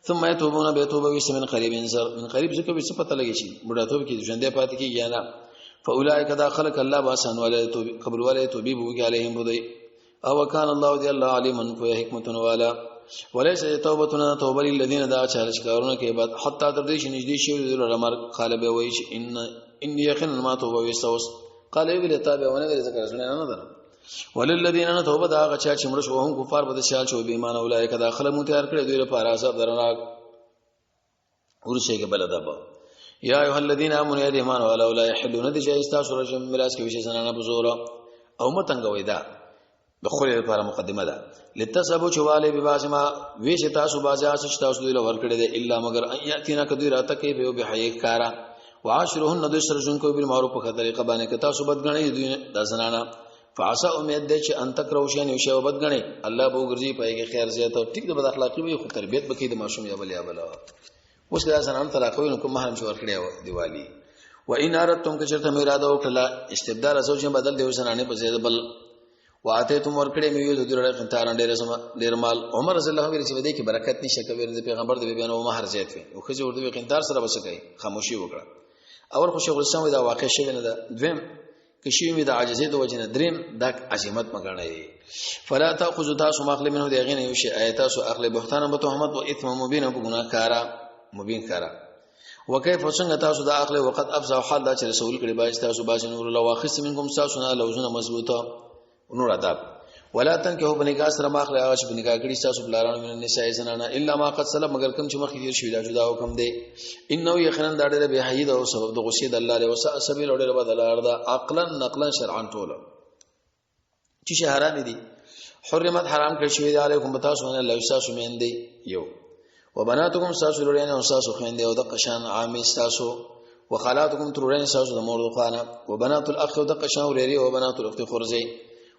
ثم يتوبون بتوبه من قريب انذر من قريب ځکه به څه پته لګی شي بډا توبه کې ژوندې پاتې کی یا نه فاولئک داخلك الله باسن والد توبه قبل والد توبه بو کې عليهم بدی او كان الله دي الله عليما کوي حکمت والا وليس توبتنا توبه للذين دا چالش کارونه کې بعد حتی تر دې نږدې شي د لمر قالب وي ان يقين ما توبه ويستوس قال يبل تابع ونه ذکر سنه نه ده وللذين توبه دا غچا چې مړ شو هم کفار بد شال شو به ایمان اولایک داخله مو تیار کړی دوی لپاره عذاب درناک ورشه کې بل ده یا ایه الذين امنوا ایمان ولا لا يحلون دجایستا سورجم ملاس کې وشي زنانه بزور او متنګوي دا دخول لپاره مقدمه ده لتسبو چواله به باسما ویش تاسو بازا سچ تاسو دوی لور کړی ده الا مگر ان یاتینا کدی راته کې به حیق کارا وعاشرهن دوی سره جون کو بالمعروف په طریقه باندې که تاسو بدګنی دوی د زنانه فعسى امید ده چې ان تکرو شین یو شی بدګنی الله به ګرځي پایږي خیر زیات او ټیک د بد اخلاقی وي خو تربیت بکې د ماشوم یا بل اوس دا زنانه طلاقوي نو کوم محرم شو ورکړی دیوالی و ان اردتم که چرته اراده وکړه استبدال زوجین بدل دی زنانه په ځای بل واتیتم ورکړې مې یو دغه خنتاران ډېر مال عمر رضی الله عنه چې دې کې برکت نشه کوي د پیغمبر د بیان او مہر زیات وي او خځه ورته خنتار سره وسکای خاموشي وکړه اول خو شیخ الاسلام دا واقع شوی نه ده دویم کشي می د عاجزۍ د وجنه دریم د عظمت مګنړي فلا تاخذ تاسو ماخله منه د غینه یو شی آیات سو اخله بهتان به تهمت او اثم مبین او ګناکارا مبین کارا وکيف څنګه تاسو د اخله وقت افزا حال دا چې رسول کړي باج تاسو باج نور الله واخص منکم تاسو نه لوزونه مضبوطه نور ادب ولا تنكحوا بنکاح سره ماخله هغه چې بنکاح کړي تاسو بلارانو من النساء زنانا الا ما قد سلم مگر کوم چې مخکې دیر شوی دا جدا حکم دی انه یقینا دا ډېر به حید او سبب د غصې د الله له وسع سبیل او ډېر بدل اردا عقلا نقلا شرعا ټول چې شهران دي حرمت حرام کړی شوی دی علیکم تاسو نه الله تاسو مين دی یو وبناتکم تاسو لورین او تاسو خويندې او د قشان عامي تاسو وخالاتکم ترورین تاسو د مور خانه وبنات الاخ او د قشان وريري او بنات الاخت خرزي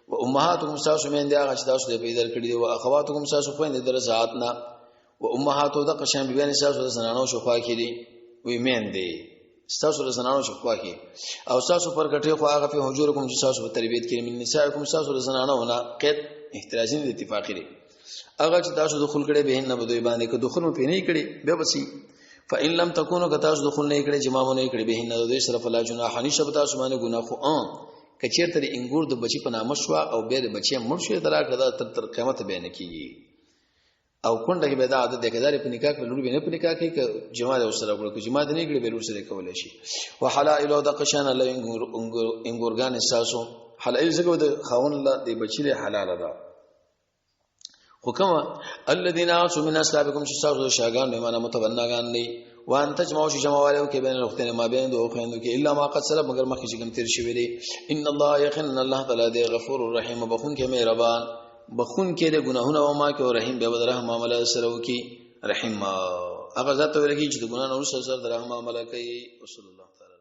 و امهاتکم تاسو مين دي هغه چې تاسو د پیدل کړی دي او اخواتکم تاسو خويندې در ذاتنا و امهاتو د قشان بیان تاسو د زنانو شوخوا کړي وي مين دي تاسو د زنانو شوخوا کړي او تاسو پر کټي خو هغه په حجورکم چې تاسو په تربيت کړي من نسائکم تاسو د زنانو نه قید احترازي د اتفاقي دي هغه چې تاسو دخول کړي به نه بدوي باندې که دخول په نه کړي به وسی فإن لم تكونوا كتاسو دخول نه کړي جما نه کړي به نه دوی سره فلا جناح نشه تاسو باندې ګناه خو کچیرته د انګور د بچی په نامه شو او به د بچی مړ شو درا تر قیامت به نه کیږي او کونډه کې به دا عادت ده کداري په نکاح کې لور به نه په نکاح کې ک جما د سره وړو ک جما د نه کړي به لور سره کولای شي وحلائل د قشان له انګورګان اساسو حلائل زګو د خاون الله د بچی له حلال ده حکم الذين اعصوا من اصحابكم شاغان به معنا متبناغان دي وان تجمعوا جمعوالو کې بین الاختين ما بین دوه خويندو کې الا ما قد سلف مگر مخکې چې کوم تیر شوی دی ان الله یقینا الله تعالی دی غفور الرحیم بخون کې مهربان بخون کې د ګناهونو او ما کې او رحیم به بدره معاملې سره وکي رحیم هغه ذات ورګي چې د ګناهونو سره د رحم معاملې کوي وصلی الله تعالی